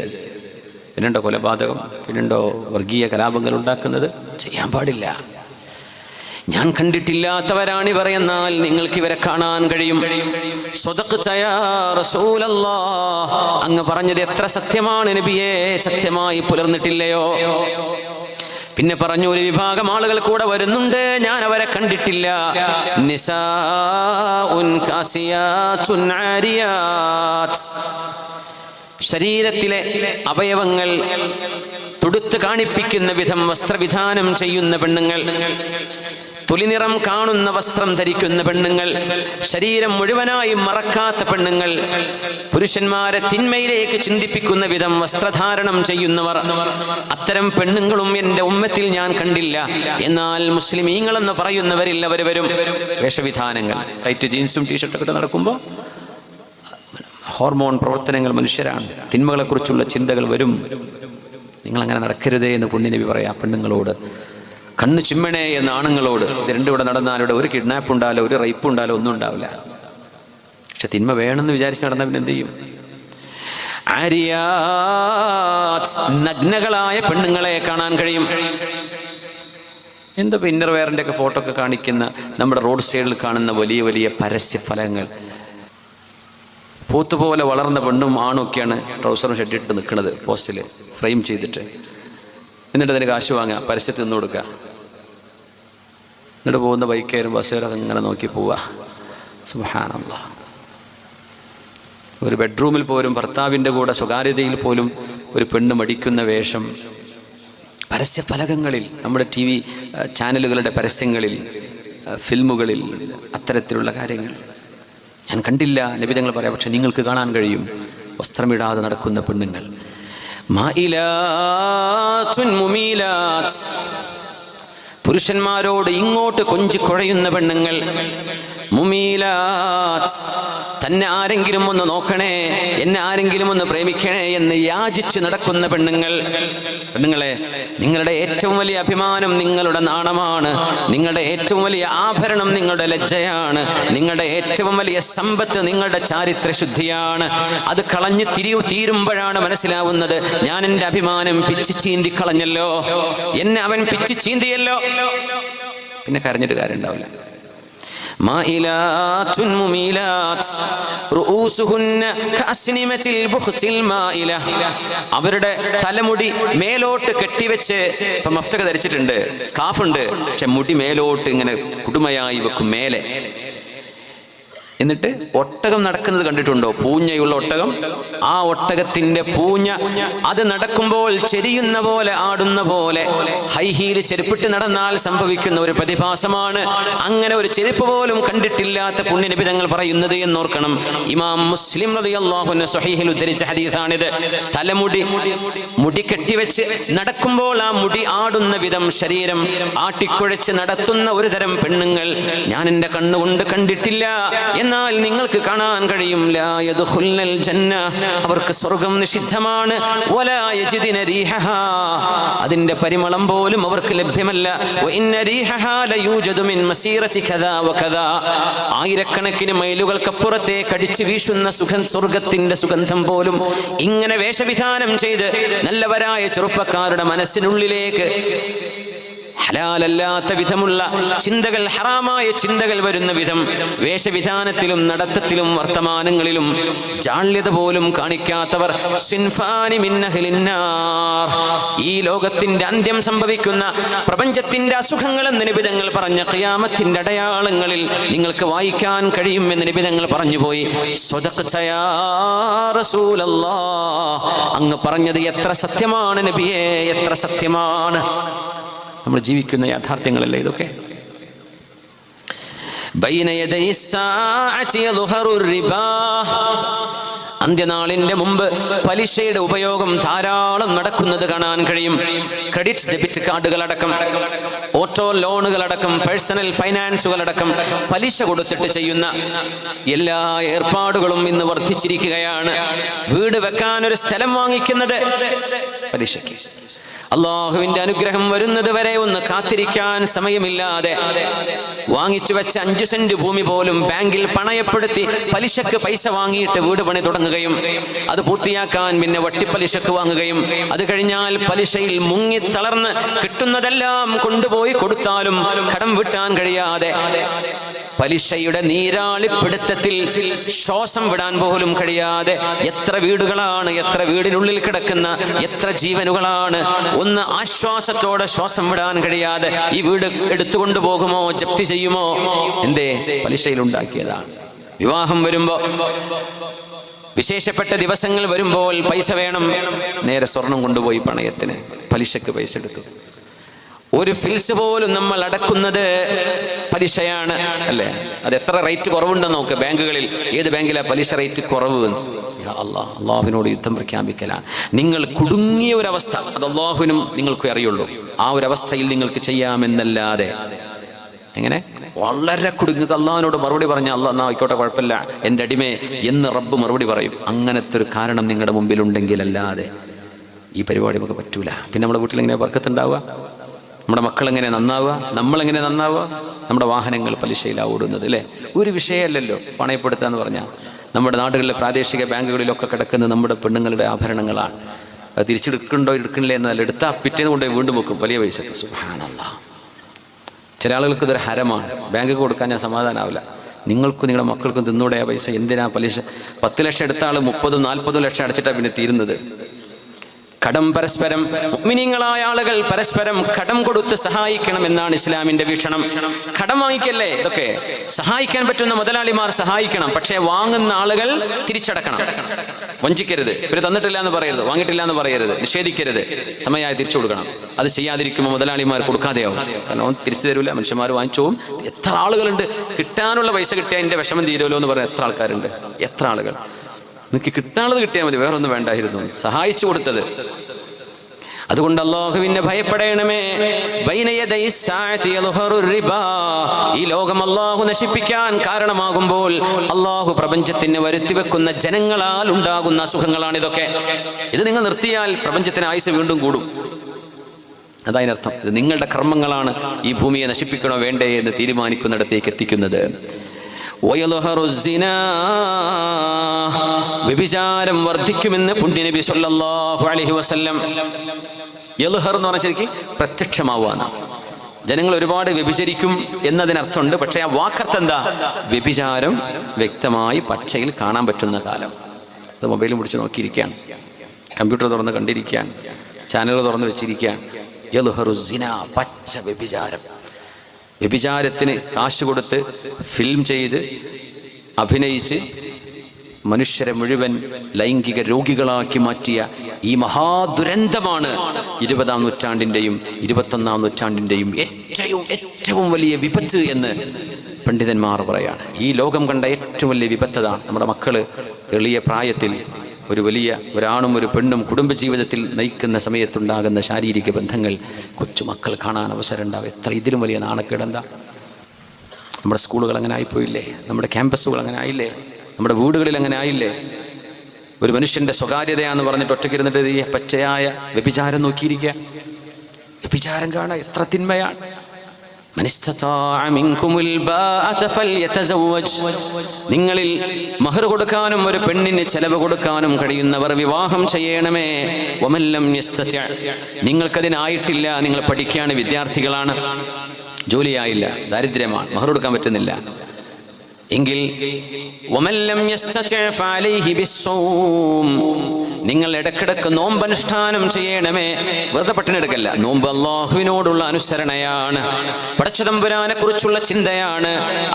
പിന്നെണ്ടോ കൊലപാതകം, പിന്നെണ്ടോ വർഗീയ കലാപങ്ങൾ ഉണ്ടാക്കുന്നത്? ചെയ്യാൻ പാടില്ല. ഞാൻ കണ്ടിട്ടില്ലാത്തവരാണിവർ എന്നാൽ നിങ്ങൾക്ക് ഇവരെ കാണാൻ കഴിയും. സ്വദഖ്ത യാ റസൂലല്ലാഹ്, അങ്ങ് പറഞ്ഞത് എത്ര സത്യമാണ് നബിയേ, സത്യമായി പുലർന്നിട്ടില്ലയോ? പിന്നെ പറഞ്ഞു, ഒരു വിഭാഗം ആളുകൾ കൂടെ വരുന്നുണ്ട്, ഞാൻ അവരെ കണ്ടിട്ടില്ല. നിസാഉൻ കാസിയാതുൻ ആരിയാത്ത്, ശരീരത്തിലെ അവയവങ്ങൾ തുടുത്ത് കാണിപ്പിക്കുന്ന വിധം വസ്ത്രവിധാനം ചെയ്യുന്ന പെണ്ണുങ്ങൾ, തുലിനിറം കാണുന്ന വസ്ത്രം ധരിക്കുന്ന പെണ്ണുങ്ങൾ, ശരീരം മുഴുവനായും മറക്കാത്ത പെണ്ണുങ്ങൾ, പുരുഷന്മാരെ തിന്മയിലേക്ക് ചിന്തിപ്പിക്കുന്ന വിധം വസ്ത്രധാരണം ചെയ്യുന്നവർ, അത്തരം പെണ്ണുങ്ങളും എൻ്റെ ഉമ്മത്തിൽ ഞാൻ കണ്ടില്ല. എന്നാൽ മുസ്ലിമീങ്ങളെന്ന് പറയുന്നവരിൽ അവർ വരും. വേഷവിധാനങ്ങൾ, ടൈറ്റ് ജീൻസും ടീഷർട്ടൊക്കെ ഇട്ട് നടക്കുമ്പോൾ ഹോർമോൺ പ്രവർത്തനങ്ങൾ, മനുഷ്യരാണ്, തിന്മകളെക്കുറിച്ചുള്ള ചിന്തകൾ വരും. നിങ്ങളങ്ങനെ നടക്കരുതേ എന്ന് പുണ്യനബി പറയാം പെണ്ണുങ്ങളോട്. കണ്ണ് ചിമ്മണേ എന്ന് ആണുങ്ങളോട്. ഇത് രണ്ടും ഇവിടെ നടന്നാലിവിടെ ഒരു കിഡ്നാപ്പ് ഉണ്ടാവില്ല, ഒരു റേപ്പ് ഉണ്ടാവില്ല, ഒന്നും ഉണ്ടാവില്ല. പക്ഷെ തിന്മ വേണമെന്ന് വിചാരിച്ച് നടന്ന പിന്നെ എന്ത് ചെയ്യും? ആരിയാത്ത്, നഗ്നകളായ പെണ്ണുങ്ങളെ കാണാൻ കഴിയും. എന്താ ഇന്നർവെയറിൻ്റെ ഒക്കെ ഫോട്ടോ ഒക്കെ കാണിക്കുന്ന നമ്മുടെ റോഡ് സൈഡിൽ കാണുന്ന വലിയ വലിയ പരസ്യ ഫലങ്ങൾ. പൂത്തുപോലെ വളർന്ന പെണ്ണും ആണും ഒക്കെയാണ് ട്രൗസറും ഷെഡിട്ട് നിൽക്കുന്നത് പോസ്റ്റിൽ ഫ്രെയിം ചെയ്തിട്ട്. എന്നിട്ട് അതിന് കാശ് വാങ്ങുക, പരസ്യത്തിൽ നിന്ന് കൊടുക്കുക. എന്നിട്ട് പോകുന്ന ബൈക്കേരും ബസ്സുകാരൊക്കെ ഇങ്ങനെ നോക്കി പോവുക. സുബ്ഹാനല്ലാഹ്. ഒരു ബെഡ്റൂമിൽ പോലും ഭർത്താവിൻ്റെ കൂടെ സ്വകാര്യതയിൽ പോലും ഒരു പെണ്ണ് മടിക്കുന്ന വേഷം പരസ്യ ഫലകങ്ങളിൽ, നമ്മുടെ TV ചാനലുകളുടെ പരസ്യങ്ങളിൽ, ഫിൽമുകളിൽ, അത്തരത്തിലുള്ള കാര്യങ്ങൾ. ഞാൻ കണ്ടില്ല നബി തങ്ങൾ പറയാം, പക്ഷെ നിങ്ങൾക്ക് കാണാൻ കഴിയും. വസ്ത്രമിടാതെ നടക്കുന്ന പെണ്ണുങ്ങൾ. മായിലാത്തുൻ മുമീലാത്ത്, പുരുഷന്മാരോട് ഇങ്ങോട്ട് കൊഞ്ചി കുഴയുന്ന പെണ്ണുങ്ങൾ. മുമീലാത്ത്, തന്നെ ആരെങ്കിലും ഒന്ന് നോക്കണേ, എന്നെ ആരെങ്കിലും ഒന്ന് പ്രേമിക്കണേ എന്ന് യാചിച്ച് നടക്കുന്ന പെണ്ണുങ്ങൾ. പെണ്ണുങ്ങളെ, നിങ്ങളുടെ ഏറ്റവും വലിയ അഭിമാനം നിങ്ങളുടെ നാണമാണ്. നിങ്ങളുടെ ഏറ്റവും വലിയ ആഭരണം നിങ്ങളുടെ ലജ്ജയാണ്. നിങ്ങളുടെ ഏറ്റവും വലിയ സമ്പത്ത് നിങ്ങളുടെ ചാരിത്രശുദ്ധിയാണ്. അത് കളഞ്ഞു തീരുമ്പോഴാണ് മനസ്സിലാവുന്നത്, ഞാൻ എൻ്റെ അഭിമാനം പിച്ച് ചീന്തി കളഞ്ഞല്ലോ, എന്നെ അവൻ പിച്ച് ചീന്തിയല്ലോ. പിന്നെ കരഞ്ഞിട്ട് കാര്യം ഉണ്ടാവില്ല. മായിലാത്തുൻ മുമീലാത്ത് റൂസുഹുന്ന കഅസ്നിമത്തിൽ ബുഖ്തിൽ മായില, അവരുടെ തലമുടി മേലോട്ട് കെട്ടിവെച്ച്, ഇപ്പം മഫ്തക ധരിച്ചിട്ടുണ്ട്, സ്കാർഫ് ഉണ്ട്, പക്ഷെ മുടി മേലോട്ട് ഇങ്ങനെ കുടുമയായി വെക്കും മേലെ. എന്നിട്ട് ഒട്ടകം നടക്കുന്നത് കണ്ടിട്ടുണ്ടോ? പൂഞ്ഞയുള്ള ഒട്ടകം. ആ ഒട്ടകത്തിന്റെ പൂഞ്ഞ അത് നടക്കുമ്പോൾ ചെരിയുന്ന പോലെ, ആടുന്ന പോലെ, ഹൈ ഹീൽ ചെരുപ്പിട്ട് നടന്നാൽ സംഭവിക്കുന്ന ഒരു പ്രതിഭാസമാണ്. അങ്ങനെ ഒരു ചെരുപ്പ് പോലും കണ്ടിട്ടില്ലാത്ത പുണ്യനബി തങ്ങൾ പറയുന്നത് എന്നോർക്കണം. ഇമാം മുസ്ലിം റളിയല്ലാഹു അൻഹു സ്വഹീഹിൽ ഉദ്ധരിച്ച ഹദീസാണിത്. മുടി കെട്ടിവെച്ച് നടക്കുമ്പോൾ ആ മുടി ആടുന്ന വിധം ശരീരം ആട്ടിക്കുഴച്ച് നടത്തുന്ന ഒരു തരം പെണ്ണുങ്ങൾ ഞാൻ എൻ്റെ കണ്ണുകൊണ്ട് കണ്ടിട്ടില്ല. എന്നാൽ നിങ്ങൾക്ക് കാണാൻ കഴിയും. ലാ യദ്ഖുൽനൽ ജന്ന, അവർക്ക് സ്വർഗ്ഗം നിഷിദ്ധമാണ്. വലാ യജിദിന റീഹഹാ, അതിന്റെ പരിമളം പോലും അവർക്ക് ലഭ്യമല്ല. വഇന്ന റീഹഹാ ലയൂജദു മിൻ മസീറതി കദാ വകദാ, ആയിരക്കണക്കിന് മൈലുകൾക്കപ്പുറത്തേക്ക് അടിച്ചു വീശുന്ന സ്വർഗ്ഗത്തിന്റെ സുഗന്ധം പോലും ഇങ്ങനെ വേഷവിധാനം ചെയ്ത് നല്ലവരായ ചെറുപ്പക്കാരുടെ മനസ്സിനുള്ളിലേക്ക് ഹലാലല്ലാത്ത വിധമുള്ള ചിന്തകൾ, ഹറാമായ ചിന്തകൾ വരുന്ന വിധം വേഷവിധാനത്തിലും നടത്തത്തിലും വർത്തമാനങ്ങളിലും ജാള്യത പോലും കാണിക്കാത്തവർ സിൻഫാനി മിൻ അഹ്ലിന്നാർ, ഈ ലോകത്തിന്റെ അന്ത്യം സംഭവിക്കുന്ന പ്രപഞ്ചത്തിന്റെ അസുഖങ്ങൾ എന്ന് നബി തങ്ങൾ പറഞ്ഞ ഖിയാമത്തിന്റെ അടയാളങ്ങളിൽ നിങ്ങൾക്ക് വായിക്കാൻ കഴിയുമെന്ന് നബി തങ്ങൾ പറഞ്ഞുപോയി. സ്വദഖ്ത യാ റസൂലല്ലാഹ്, അങ്ങ് പറഞ്ഞത് എത്ര സത്യമാണ് നബിയേ, എത്ര സത്യമാണ്. നമ്മൾ ജീവിക്കുന്ന യാഥാർത്ഥ്യങ്ങളല്ലേ ഇതൊക്കെ. അന്ത്യനാളിന്റെ മുമ്പ് പലിശയുടെ ഉപയോഗം ധാരാളം നടക്കുന്നത് കാണാൻ കഴിയും. ക്രെഡിറ്റ് ഡെബിറ്റ് കാർഡുകളടക്കം, ഓട്ടോ ലോണുകളടക്കം, പേഴ്സണൽ ഫൈനാൻസുകളടക്കം പലിശ കൊടുത്തിട്ട് ചെയ്യുന്ന എല്ലാ ഏർപ്പാടുകളും ഇന്ന് വർദ്ധിച്ചിരിക്കുകയാണ്. വീട് വെക്കാൻ ഒരു സ്ഥലം വാങ്ങിക്കുന്നത് പലിശയ്ക്ക്. അള്ളാഹുവിന്റെ അനുഗ്രഹം വരുന്നത് വരെ ഒന്ന് കാത്തിരിക്കാൻ സമയമില്ലാതെ വാങ്ങിച്ചു വെച്ച 5 സെന്റ് ഭൂമി പോലും ബാങ്കിൽ പണയപ്പെടുത്തി പലിശക്ക് പൈസ വാങ്ങിയിട്ട് വീട് പണി തുടങ്ങുകയും അത് പൂർത്തിയാക്കാൻ പിന്നെ വട്ടിപ്പലിശക്ക് വാങ്ങുകയും അത് കഴിഞ്ഞാൽ പലിശയിൽ മുങ്ങി തളർന്ന് കിട്ടുന്നതെല്ലാം കൊണ്ടുപോയി കൊടുത്താലും കടം വീട്ടാൻ കഴിയാതെ പലിശയുടെ നീരാളിപ്പിടുത്തത്തിൽ ശ്വാസം വിടാൻ പോലും കഴിയാതെ എത്ര വീടുകളാണ്, എത്ര വീടിനുള്ളിൽ കിടക്കുന്ന എത്ര ജീവനുകളാണ് ഒന്ന് ആശ്വാസത്തോടെ ശ്വാസം വിടാൻ കഴിയാതെ ഈ വീട് എടുത്തുകൊണ്ടു പോകുമോ, ജപ്തി ചെയ്യുമോ? എന്തേ? പലിശയിൽ ഉണ്ടാക്കിയതാണ്. വിവാഹം വരുമ്പോ, വിശേഷപ്പെട്ട ദിവസങ്ങൾ വരുമ്പോൾ പൈസ വേണം, നേരെ സ്വർണം കൊണ്ടുപോയി പണയത്തിന് പലിശക്ക് പൈസ എടുത്തു. ഒരു ഫിൽസ് പോലും നമ്മൾ അടക്കുന്നത് പലിശയാണ് അല്ലേ? അത് എത്ര റേറ്റ് കുറവുണ്ടെന്ന് നോക്ക് ബാങ്കുകളിൽ. ഏത് ബാങ്കിലാ പലിശ റേറ്റ് കുറവ്? അള്ളാഹുവിനോട് യുദ്ധം പ്രഖ്യാപിക്കലാണ്. നിങ്ങൾ കുടുങ്ങിയ ഒരവസ്ഥ അത് അള്ളാഹുവിനും നിങ്ങൾക്കും അറിയുള്ളൂ. ആ ഒരവസ്ഥയിൽ നിങ്ങൾക്ക് ചെയ്യാമെന്നല്ലാതെ എങ്ങനെ വളരെ കുടുങ്ങുക. അള്ളാഹുവിനോട് മറുപടി പറഞ്ഞ അള്ളാഹ് എന്നാ ആയിക്കോട്ടെ കുഴപ്പമില്ല എൻ്റെ അടിമേ എന്ന് റബ്ബ് മറുപടി പറയും. അങ്ങനത്തെ ഒരു കാരണം നിങ്ങളുടെ മുമ്പിലുണ്ടെങ്കിൽ അല്ലാതെ ഈ പരിപാടി നമുക്ക് പറ്റൂല. പിന്നെ നമ്മുടെ വീട്ടിൽ എങ്ങനെ ബർക്കത്തുണ്ടാവുക? നമ്മുടെ മക്കളെങ്ങനെ നന്നാവുക? നമ്മളെങ്ങനെ നന്നാവുക? നമ്മുടെ വാഹനങ്ങൾ പലിശയിലാണ് ഓടുന്നത് അല്ലേ? ഒരു വിഷയമല്ലല്ലോ പണയപ്പെടുത്തുക എന്ന് പറഞ്ഞാൽ. നമ്മുടെ നാടുകളിലെ പ്രാദേശിക ബാങ്കുകളിലൊക്കെ കിടക്കുന്ന നമ്മുടെ പെണ്ണുങ്ങളുടെ ആഭരണങ്ങളാണ്. അത് തിരിച്ചെടുക്കണ്ടോ എടുക്കണില്ലേ എന്നല്ല, എടുത്താൽ പിറ്റേന്ന് കൊണ്ടുപോയി വീണ്ടും വെക്കും വലിയ പൈസക്ക്. സുബ്ഹാനല്ലാഹ്. ചില ആളുകൾക്ക് ഇതൊരു ഹരമാണ്. ബാങ്ക് കൊടുക്കാൻ ഞാൻ സമാധാനാവില്ല. നിങ്ങൾക്കും നിങ്ങളുടെ മക്കൾക്കും തിന്നൂടെ ആ പൈസ? എന്തിനാ പലിശ? 10 ലക്ഷം എടുത്ത ആൾ 30-40 ലക്ഷം അടച്ചിട്ടാണ് പിന്നെ തീരുന്നത്. കടം പരസ്പരം, മുഅ്മിനീങ്ങളായ ആളുകൾ പരസ്പരം കടം കൊടുത്ത് സഹായിക്കണമെന്നാണ് ഇസ്ലാമിന്റെ വീക്ഷണം. കടം വാങ്ങിക്കല്ലേ, ഇതൊക്കെ സഹായിക്കാൻ പറ്റുന്ന മുതലാളിമാർ സഹായിക്കണം, പക്ഷേ വാങ്ങുന്ന ആളുകൾ തിരിച്ചടക്കണം. വഞ്ചിക്കരുത്, ഇവർ തന്നിട്ടില്ല എന്ന് പറയരുത്, വാങ്ങിയിട്ടില്ല എന്ന് പറയരുത്, നിഷേധിക്കരുത്, സമയമായി തിരിച്ചു കൊടുക്കണം. അത് ചെയ്യാതിരിക്കുമ്പോൾ മുതലാളിമാർ കൊടുക്കാതെയാവും. കാരണം അവൻ തിരിച്ചു തരൂല, മനുഷ്യന്മാർ വാങ്ങിച്ചോവും. എത്ര ആളുകളുണ്ട് കിട്ടാനുള്ള പൈസ കിട്ടിയാൽ എൻ്റെ വിഷമം തീരുമല്ലോ എന്ന് പറയുന്ന എത്ര ആൾക്കാരുണ്ട്, എത്ര ആളുകൾ. നിങ്ങൾക്ക് കിട്ടാനുള്ളത് കിട്ടിയാൽ മതി, വേറൊന്നും വേണ്ടായിരുന്നു, സഹായിച്ചു കൊടുത്തത്. അതുകൊണ്ട് അല്ലാഹുവിനെ ഭയപ്പെടണമേ. ഈ ലോകം അല്ലാഹു നശിപ്പിക്കാൻ കാരണമാകുമ്പോൾ അല്ലാഹു പ്രപഞ്ചത്തിന് വരുത്തിവെക്കുന്ന ജനങ്ങളാൽ ഉണ്ടാകുന്ന അസുഖങ്ങളാണ് ഇതൊക്കെ. ഇത് നിങ്ങൾ നിർത്തിയാൽ പ്രപഞ്ചത്തിന് ആയുസ് വീണ്ടും കൂടും. അതതിനർത്ഥം ഇത് നിങ്ങളുടെ കർമ്മങ്ങളാണ് ഈ ഭൂമിയെ നശിപ്പിക്കണോ വേണ്ടേ എന്ന് തീരുമാനിക്കുന്നിടത്തേക്ക് എത്തിക്കുന്നത്. വ്യഭിചാരം വർദ്ധിക്കുമെന്ന് പുണ്യനബി സല്ലല്ലാഹു അലൈഹി വസല്ലം. യൽഹർ എന്ന് പറഞ്ഞാൽ ശരിക്കും പ്രത്യക്ഷമാവുക. ജനങ്ങൾ ഒരുപാട് വ്യഭിചരിക്കും എന്നതിനർത്ഥമുണ്ട്, പക്ഷേ ആ വാക്കർത്ഥം എന്താ? വ്യഭിചാരം വ്യക്തമായി പച്ചയിൽ കാണാൻ പറ്റുന്ന കാലം. അത് മൊബൈലും പിടിച്ച് നോക്കിയിരിക്കുകയാണ്, കമ്പ്യൂട്ടർ തുറന്ന് കണ്ടിരിക്കുകയാണ്, ചാനലുകൾ തുറന്ന് വെച്ചിരിക്കുകയാണ്. യൽഹറു സിന, പച്ച വ്യഭിചാരം. വ്യഭിചാരത്തിന് കാശ് കൊടുത്ത് ഫിലിം ചെയ്ത് അഭിനയിച്ച് മനുഷ്യരെ മുഴുവൻ ലൈംഗിക രോഗികളാക്കി മാറ്റിയ ഈ മഹാദുരന്തമാണ് 20-ാം നൂറ്റാണ്ടിൻ്റെയും 21-ാം നൂറ്റാണ്ടിൻ്റെയും ഏറ്റവും വലിയ വിപത്ത് എന്ന് പണ്ഡിതന്മാർ പറയാണ്. ഈ ലോകം കണ്ട ഏറ്റവും വലിയ വിപത്തതാണ് നമ്മുടെ മക്കൾ എളിയ പ്രായത്തിൽ ഒരാണും ഒരു പെണ്ണും കുടുംബജീവിതത്തിൽ നയിക്കുന്ന സമയത്തുണ്ടാകുന്ന ശാരീരിക ബന്ധങ്ങൾ കൊച്ചുമക്കൾ കാണാൻ അവസരം ഉണ്ടാവും. എത്ര ഇതിലും വലിയ നാണക്കേടെന്താ? നമ്മുടെ സ്കൂളുകൾ അങ്ങനെ ആയിപ്പോയില്ലേ? നമ്മുടെ ക്യാമ്പസുകൾ അങ്ങനെ ആയില്ലേ? നമ്മുടെ വീടുകളിൽ അങ്ങനെ ആയില്ലേ? ഒരു മനുഷ്യൻ്റെ സ്വകാര്യതയാന്ന് പറഞ്ഞിട്ട് ഒറ്റയ്ക്കിരുന്നിട്ട് ഈ പച്ചയായ വ്യഭിചാരം നോക്കിയിരിക്കുക. വ്യഭിചാരം കാണാൻ എത്ര തിന്മയാണ്. നിങ്ങളിൽ മഹർ കൊടുക്കാനും ഒരു പെണ്ണിന് ചെലവ് കൊടുക്കാനും കഴിയുന്നവർ വിവാഹം ചെയ്യണമേ. നിങ്ങൾക്കതിനായിട്ടില്ല, നിങ്ങൾ പഠിക്കുകയാണ്, വിദ്യാർത്ഥികളാണ്, ജോലിയായില്ല, ദാരിദ്ര്യമാണ്, മഹർ കൊടുക്കാൻ പറ്റുന്നില്ല എങ്കിൽ നിങ്ങൾ ഇടക്കിടക്ക് നോമ്പനുഷ്ഠാനം ചെയ്യണമേ. വെറുതെ പട്ടിണിയെടുക്കല്ല. നോമ്പ് അല്ലാഹുവിനോടുള്ള അനുസരണയാണ്, പടച്ചതമ്പുരാനെ കുറിച്ചുള്ള ചിന്തയാണ്.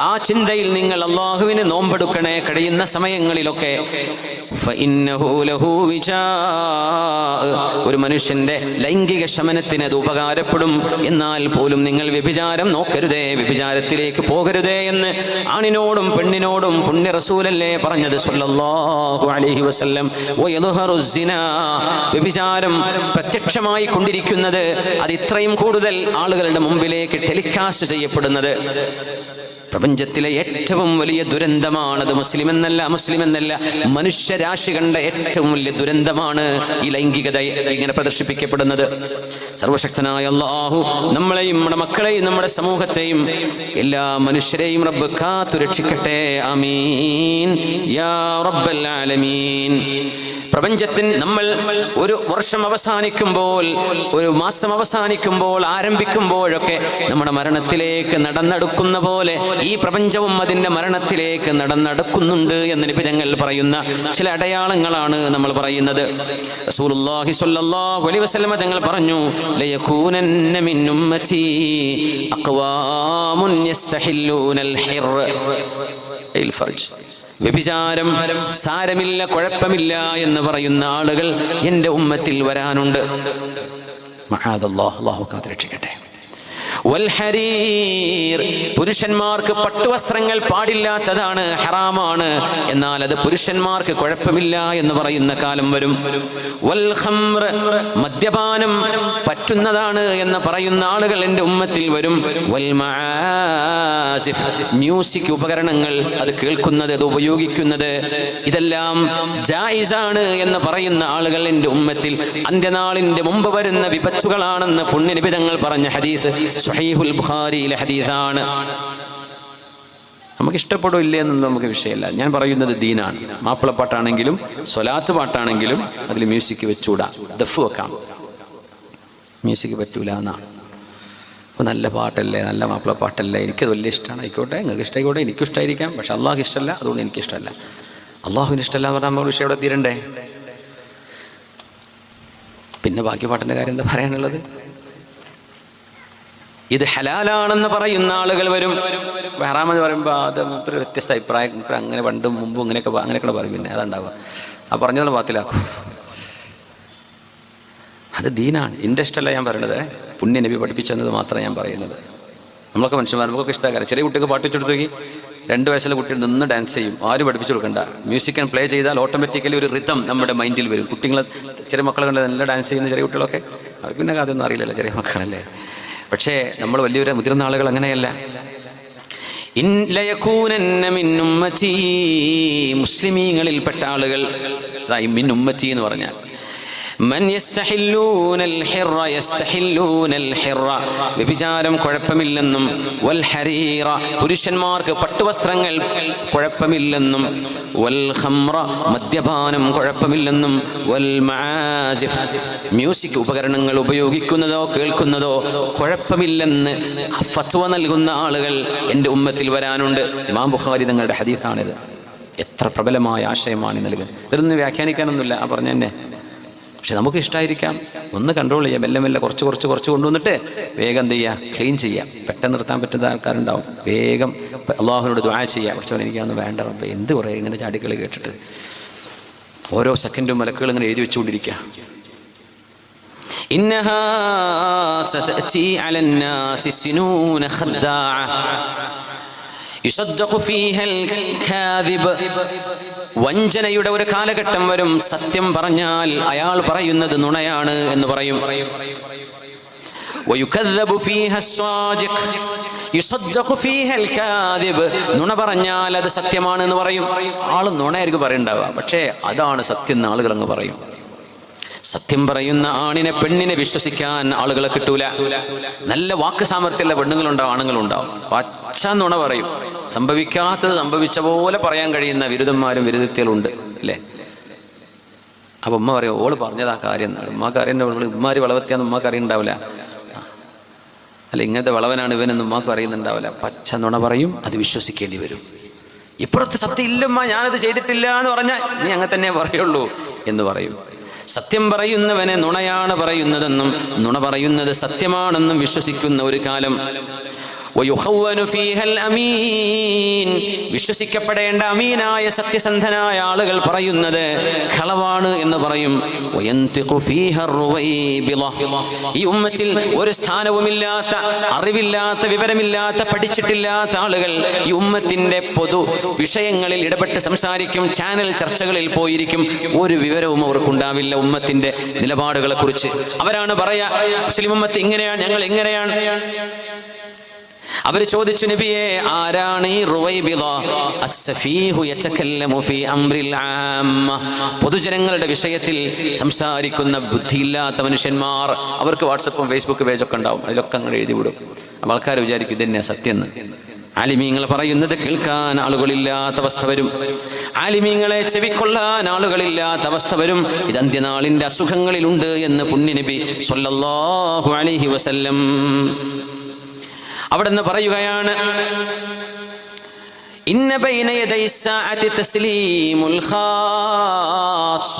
ആ ചിന്തയിൽ നിങ്ങൾ അല്ലാഹുവിന് നോമ്പെടുക്കണേ കഴിയുന്ന സമയങ്ങളിലൊക്കെ. ഒരു മനുഷ്യന്റെ ലൈംഗിക ശമനത്തിന് അത് ഉപകാരപ്പെടും. എന്നാൽ പോലും നിങ്ങൾ വ്യഭിചാരം നോക്കരുതേ, വ്യഭിചാരത്തിലേക്ക് പോകരുതേ എന്ന് ആണിനോടും പെണ്ണിനോടും പുണ്യ റസൂലല്ലേ പറഞ്ഞത് സല്ലല്ലാഹു അലൈഹി വസല്ലം. വ്യഭിചാരം പ്രത്യക്ഷമായി കൊണ്ടിരിക്കുന്നത്, അത് ഇത്രയും കൂടുതൽ ആളുകളുടെ മുമ്പിലേക്ക് ടെലികാസ്റ്റ് ചെയ്യപ്പെടുന്നത് പ്രപഞ്ചത്തിലെ ഏറ്റവും വലിയ ദുരന്തമാണത്. മുസ്ലിം എന്നല്ല മനുഷ്യരാശി കണ്ട ഏറ്റവും വലിയ ദുരന്തമാണ് ഈ ലൈംഗികത ഇങ്ങനെ പ്രദർശിപ്പിക്കപ്പെടുന്നത്. സർവശക്തനായ അല്ലാഹു നമ്മളെയും നമ്മുടെ മക്കളെയും നമ്മുടെ സമൂഹത്തെയും എല്ലാ മനുഷ്യരെയും റബ്ബ് കാത്തു രക്ഷിക്കട്ടെ. ആമീൻ യാ റബ്ബൽ ആലമീൻ. പ്രപഞ്ചത്തിൽ നമ്മൾ ഒരു വർഷം അവസാനിക്കുമ്പോൾ, ഒരു മാസം അവസാനിക്കുമ്പോൾ, ആരംഭിക്കുമ്പോഴൊക്കെ നമ്മുടെ മരണത്തിലേക്ക് നടന്നെടുക്കുന്ന പോലെ ഈ പ്രപഞ്ചവും അതിൻ്റെ മരണത്തിലേക്ക് നടന്നെടുക്കുന്നുണ്ട് എന്ന് നിബിധങ്ങൾ പറയുന്ന ചില അടയാളങ്ങളാണ് നമ്മൾ പറയുന്നത്. റസൂലുള്ളാഹി സ്വല്ലല്ലാഹു അലൈഹി വസല്ലം തങ്ങൾ പറഞ്ഞു, ലയകൂനന്ന മിൻ ഉമ്മതി അഖ്വാമുൻ യസ്തഹില്ലൂനൽ ഹിർ ഫർജ്. വ്യഭിചാരം സാരമില്ല, കുഴപ്പമില്ല എന്ന് പറയുന്ന ആളുകൾ എൻ്റെ ഉമ്മത്തിൽ വരാനുണ്ട്. മഹാദല്ലാഹ്, അല്ലാഹു കാത്ത് രക്ഷിക്കട്ടെ. വൽഹരീർ, പുരുഷന്മാർക്ക് പട്ടുവസ്ത്രങ്ങൾ പാടില്ലാത്തതാണ്, ഹറാമാണ്. എന്നാൽ അത് പുരുഷന്മാർക്ക് കുഴപ്പമില്ല എന്ന് പറയുന്ന കാലം വരും. വൽ ഖംർ, മദ്യപാനം പറ്റുന്നതാണ് എന്ന് പറയുന്ന ആളുകൾ എൻ്റെ ഉമ്മത്തിൽ വരും. വൽ മആസിഫ്, മ്യൂസിക് ഉപകരണങ്ങൾ, അത് കേൾക്കുന്നത്, അത് ഉപയോഗിക്കുന്നത്, ഇതെല്ലാം ജായിസാണ് എന്ന് പറയുന്ന ആളുകൾ എൻ്റെ ഉമ്മത്തിൽ അന്ത്യനാളിന്റെ മുമ്പ് വരുന്ന വിപത്തുകളാണെന്ന് പുണ്യനിബിധങ്ങൾ പറഞ്ഞ ഹദീസ് സ്വഹീഹുൽ ബുഖാരിയിലെ ഹദീസാണ്. നമുക്ക് ഇഷ്ടപ്പെടോ ഇല്ലേ എന്നൊന്നും നമുക്ക് വിഷയമല്ല. ഞാൻ പറയുന്നത് ദീനാണ്. മാപ്പിളപ്പാട്ടാണെങ്കിലും സ്വലാത്ത് പാട്ടാണെങ്കിലും അതിൽ മ്യൂസിക് വെച്ചൂടാ, ദഫ് വെക്കാം, മ്യൂസിക് പറ്റൂല എന്നാണ്. അപ്പോൾ നല്ല പാട്ടല്ലേ, നല്ല മാപ്പിളപ്പാട്ടല്ലേ, എനിക്കത് വലിയ ഇഷ്ടമാണ്, ആയിക്കോട്ടെ, നിങ്ങൾക്ക് ഇഷ്ടമായിക്കോട്ടെ, എനിക്കും ഇഷ്ടമായിരിക്കാം. പക്ഷെ അള്ളാഹു ഇഷ്ടമല്ല, അതുകൊണ്ട് എനിക്കിഷ്ടമല്ല. അള്ളാഹുവിന് ഇഷ്ടമല്ല എന്ന് പറഞ്ഞാൽ നമ്മൾ വിഷയം അവിടെ തീരണ്ടേ? പിന്നെ ബാക്കി പാട്ടിൻ്റെ കാര്യം എന്താ പറയാനുള്ളത്? ഇത് ഹലാലാണെന്ന് പറയുന്ന ആളുകൾ വരും, ഹറാമെന്ന് പറയുമ്പോൾ അത് ഒരു വ്യത്യസ്ത അഭിപ്രായം, അങ്ങനെ പണ്ടും മുമ്പും അങ്ങനെയൊക്കെ പറയും. പിന്നെ അതുണ്ടാവുക ആ പറഞ്ഞത് ബാത്തിലാക്കും. അത് ദീനാണ്, എൻ്റെ ഇഷ്ടമല്ല ഞാൻ പറയണത്, പുണ്യ നബി പഠിപ്പിച്ചെന്നത് മാത്രമേ ഞാൻ പറയുന്നത്. നമ്മളൊക്കെ മനുഷ്യന്മാർ, നമുക്കൊക്കെ ഇഷ്ടമാകാറ്. ചെറിയ കുട്ടിക്ക് പാട്ട് വെച്ചെടുത്ത് നോക്കി, 2 വയസ്സുള്ള കുട്ടി നിന്ന് ഡാൻസ് ചെയ്യും, ആരും പഠിപ്പിച്ചു കൊടുക്കണ്ട. മ്യൂസിക് പ്ലേ ചെയ്താൽ ഓട്ടോമാറ്റിക്കലി ഒരു റിതം നമ്മുടെ മൈൻഡിൽ വരും. കുട്ടികൾ, ചെറിയ മക്കളെ കണ്ട് നല്ല ഡാൻസ് ചെയ്യുന്ന ചെറിയ കുട്ടികളൊക്കെ, അവർക്ക് പിന്നെ അതൊന്നും അറിയില്ലല്ലോ, ചെറിയ മക്കളല്ലേ. പക്ഷേ നമ്മൾ വലിയൊരു മുതിർന്ന ആളുകൾ അങ്ങനെയല്ല. മുസ്ലിമീങ്ങളിൽപ്പെട്ട ആളുകൾ, മിൻ ഉമ്മത്തി എന്ന് പറഞ്ഞാൽ മൻ യസ്തഹില്ലൂനൽ ഹിറ യസ്തഹില്ലൂനൽ ഹിറ, വ്യഭിചാരം കുഴപ്പമില്ലെന്നും, വൽ ഹരീറ, പുരുഷന്മാർക്ക് പട്ടുവസ്ത്രങ്ങൾ കുഴപ്പമില്ലെന്നും, വൽ ഖംറ, മദ്യപാനം കുഴപ്പമില്ലെന്നും, വൽ മആസിഫ്, മ്യൂസിക് ഉപകരണങ്ങൾ ഉപയോഗിക്കുന്നതോ കേൾക്കുന്നതോ കുഴപ്പമില്ലെന്ന് ഫത്വ നൽകുന്ന ആളുകൾ എൻ്റെ ഉമ്മത്തിൽ വരാനുണ്ട്. ഇമാം ബുഖാരി തങ്ങളുടെ ഹദീസാണിത്. എത്ര പ്രബലമായ ആശയമാണ് നൽകുന്നത്. ഇതൊന്നും വ്യാഖ്യാനിക്കാനൊന്നുമില്ല, ആ പറഞ്ഞ തന്നെ. പക്ഷെ നമുക്ക് ഇഷ്ടമായിരിക്കാം, ഒന്ന് കൺട്രോൾ ചെയ്യാം, മെല്ലെ മെല്ലെ കുറച്ച് കൊണ്ടുവന്നിട്ട് വേഗം എന്ത് ചെയ്യുക, ക്ലീൻ ചെയ്യാം. പെട്ടെന്ന് നിർത്താൻ പറ്റുന്ന ആൾക്കാരുണ്ടാവും, വേഗം അള്ളാഹുവിനോട് ദുആ ചെയ്യുക, കുറച്ചവൻ എനിക്കൊന്നും വേണ്ട റബ്ബേ, എന്ത് കുറേ ഇങ്ങനെ ചാടിക്കളി കേട്ടിട്ട് ഓരോ സെക്കൻഡും മലക്കുകൾ ഇങ്ങനെ എഴുതി വെച്ചുകൊണ്ടിരിക്കുക. ഇന്നഹാ സതഅതി അലന്നാസി സിനൂന ഖദ്ദാഅ യുസദ്ദഖു ഫീഹൽ കാദിബ്, വഞ്ചനയുടെ ഒരു കാലഘട്ടം വരും, സത്യം പറഞ്ഞാൽ അയാൾ പറയുന്നത് നുണയാണ് എന്ന് പറയും. വയുകദ്ദബു ഫീഹാ സ്വാദിഖ് യുസദ്ദഖു ഫീഹൽ കാദിബ്, നുണ പറഞ്ഞാൽ അത് സത്യമാണ് എന്ന് പറയും. ആള് നുണയായിരിക്കും പറയുണ്ടാവുക, പക്ഷേ അതാണ് സത്യം എന്ന് ആളുകൾ അങ്ങ് പറയും. സത്യം പറയുന്ന ആണിനെ, പെണ്ണിനെ വിശ്വസിക്കാൻ ആളുകളെ കിട്ടൂല. നല്ല വാക്ക് സാമർത്ഥ്യമുള്ള പെണ്ണുങ്ങളുണ്ടാവും, ആണുങ്ങളുണ്ടാവും. പച്ച നുണ പറയും, സംഭവിക്കാത്തത് സംഭവിച്ച പോലെ പറയാൻ കഴിയുന്ന വിരുദ്ധന്മാരും വിരുദ്ധത്തിലുണ്ട്, അല്ലേ? അപ്പൊ ഉമ്മ പറയും, ഓള് പറഞ്ഞതാ കാര്യം എന്നാണ്. ഉമ്മാക്ക് അറിയുന്ന ഉമ്മാര് വളവത്തിയാന്ന് ഉമ്മാക്ക് അറിയുന്നുണ്ടാവില്ല, അല്ല ഇങ്ങനത്തെ വളവനാണ് ഇവനെന്ന് ഉമ്മാക്ക് അറിയുന്നുണ്ടാവില്ല. പച്ച നുണ പറയും, അത് വിശ്വസിക്കേണ്ടി വരും. ഇപ്പുറത്ത് സത്യം ഇല്ലമ്മ, ഞാനത് ചെയ്തിട്ടില്ല എന്ന് പറഞ്ഞാൽ നീ അങ്ങനെ തന്നെ പറയുള്ളൂ എന്ന് പറയും. സത്യം പറയുന്നവനെ നുണയാണ് പറയുന്നതെന്നും നുണ പറയുന്നത് സത്യമാണെന്നും വിശ്വസിക്കുന്ന ഒരു കാലം. വിശ്വസിക്കപ്പെടേണ്ട അമീനായ സത്യസന്ധനായ ആളുകൾ പറയുന്നത് കളവാണ് എന്ന് പറയും. ഈ ഉമ്മത്തിൽ ഒരു സ്ഥാനവുമില്ലാത്ത, അറിവില്ലാത്ത, വിവരമില്ലാത്ത, പഠിച്ചിട്ടില്ലാത്ത ആളുകൾ ഈ ഉമ്മത്തിന്റെ പൊതു വിഷയങ്ങളിൽ ഇടപെട്ട് സംസാരിക്കും. ചാനൽ ചർച്ചകളിൽ പോയിരിക്കും. ഒരു വിവരവും അവർക്കുണ്ടാവില്ല ഉമ്മത്തിന്റെ നിലപാടുകളെ കുറിച്ച്. അവരാണ് പറയാ, മുസ്ലിം ഉമ്മത്ത് ഇങ്ങനെയാണ്, ഞങ്ങൾ ഇങ്ങനെയാണ്. അവർ ചോദിച്ചു, നബിയെ, ആരാണ് ഈ റുവൈബിള? അസ്സഫീഹു യതകല്ലമു ഫീ അംറിൽ ആമ്മ, പൊതുജനങ്ങളുടെ വിഷയത്തിൽ സംസാരിക്കുന്ന ബുദ്ധിയില്ലാത്ത മനുഷ്യന്മാർ. അവർക്ക് വാട്സപ്പും ഫേസ്ബുക്ക് പേജൊക്കെ ഉണ്ടാവും, അതിലൊക്കെ അങ്ങനെ എഴുതി വിടും. അപ്പോൾ ആൾക്കാർ വിചാരിക്കും ഇതന്നെ സത്യം എന്ന്. ആലിമീങ്ങൾ പറയുന്നത് കേൾക്കാൻ ആളുകളില്ലാത്ത അവസ്ഥ വരും. ആലിമീങ്ങളെ ചെവിക്കൊള്ളാൻ ആളുകളില്ലാത്ത അവസ്ഥ വരും. ഇത് അന്ത്യനാളിന്റെ അസുഖങ്ങളിലുണ്ട് എന്ന് പുണ്യനബി സ്വല്ലല്ലാഹു അലൈഹി വസല്ലം അവിടുന്ന് പറയുകയാണ്, ഇന്ന ബൈന യദൈ സഅതി തസ്ലീമുൽ ഖാസ്സ,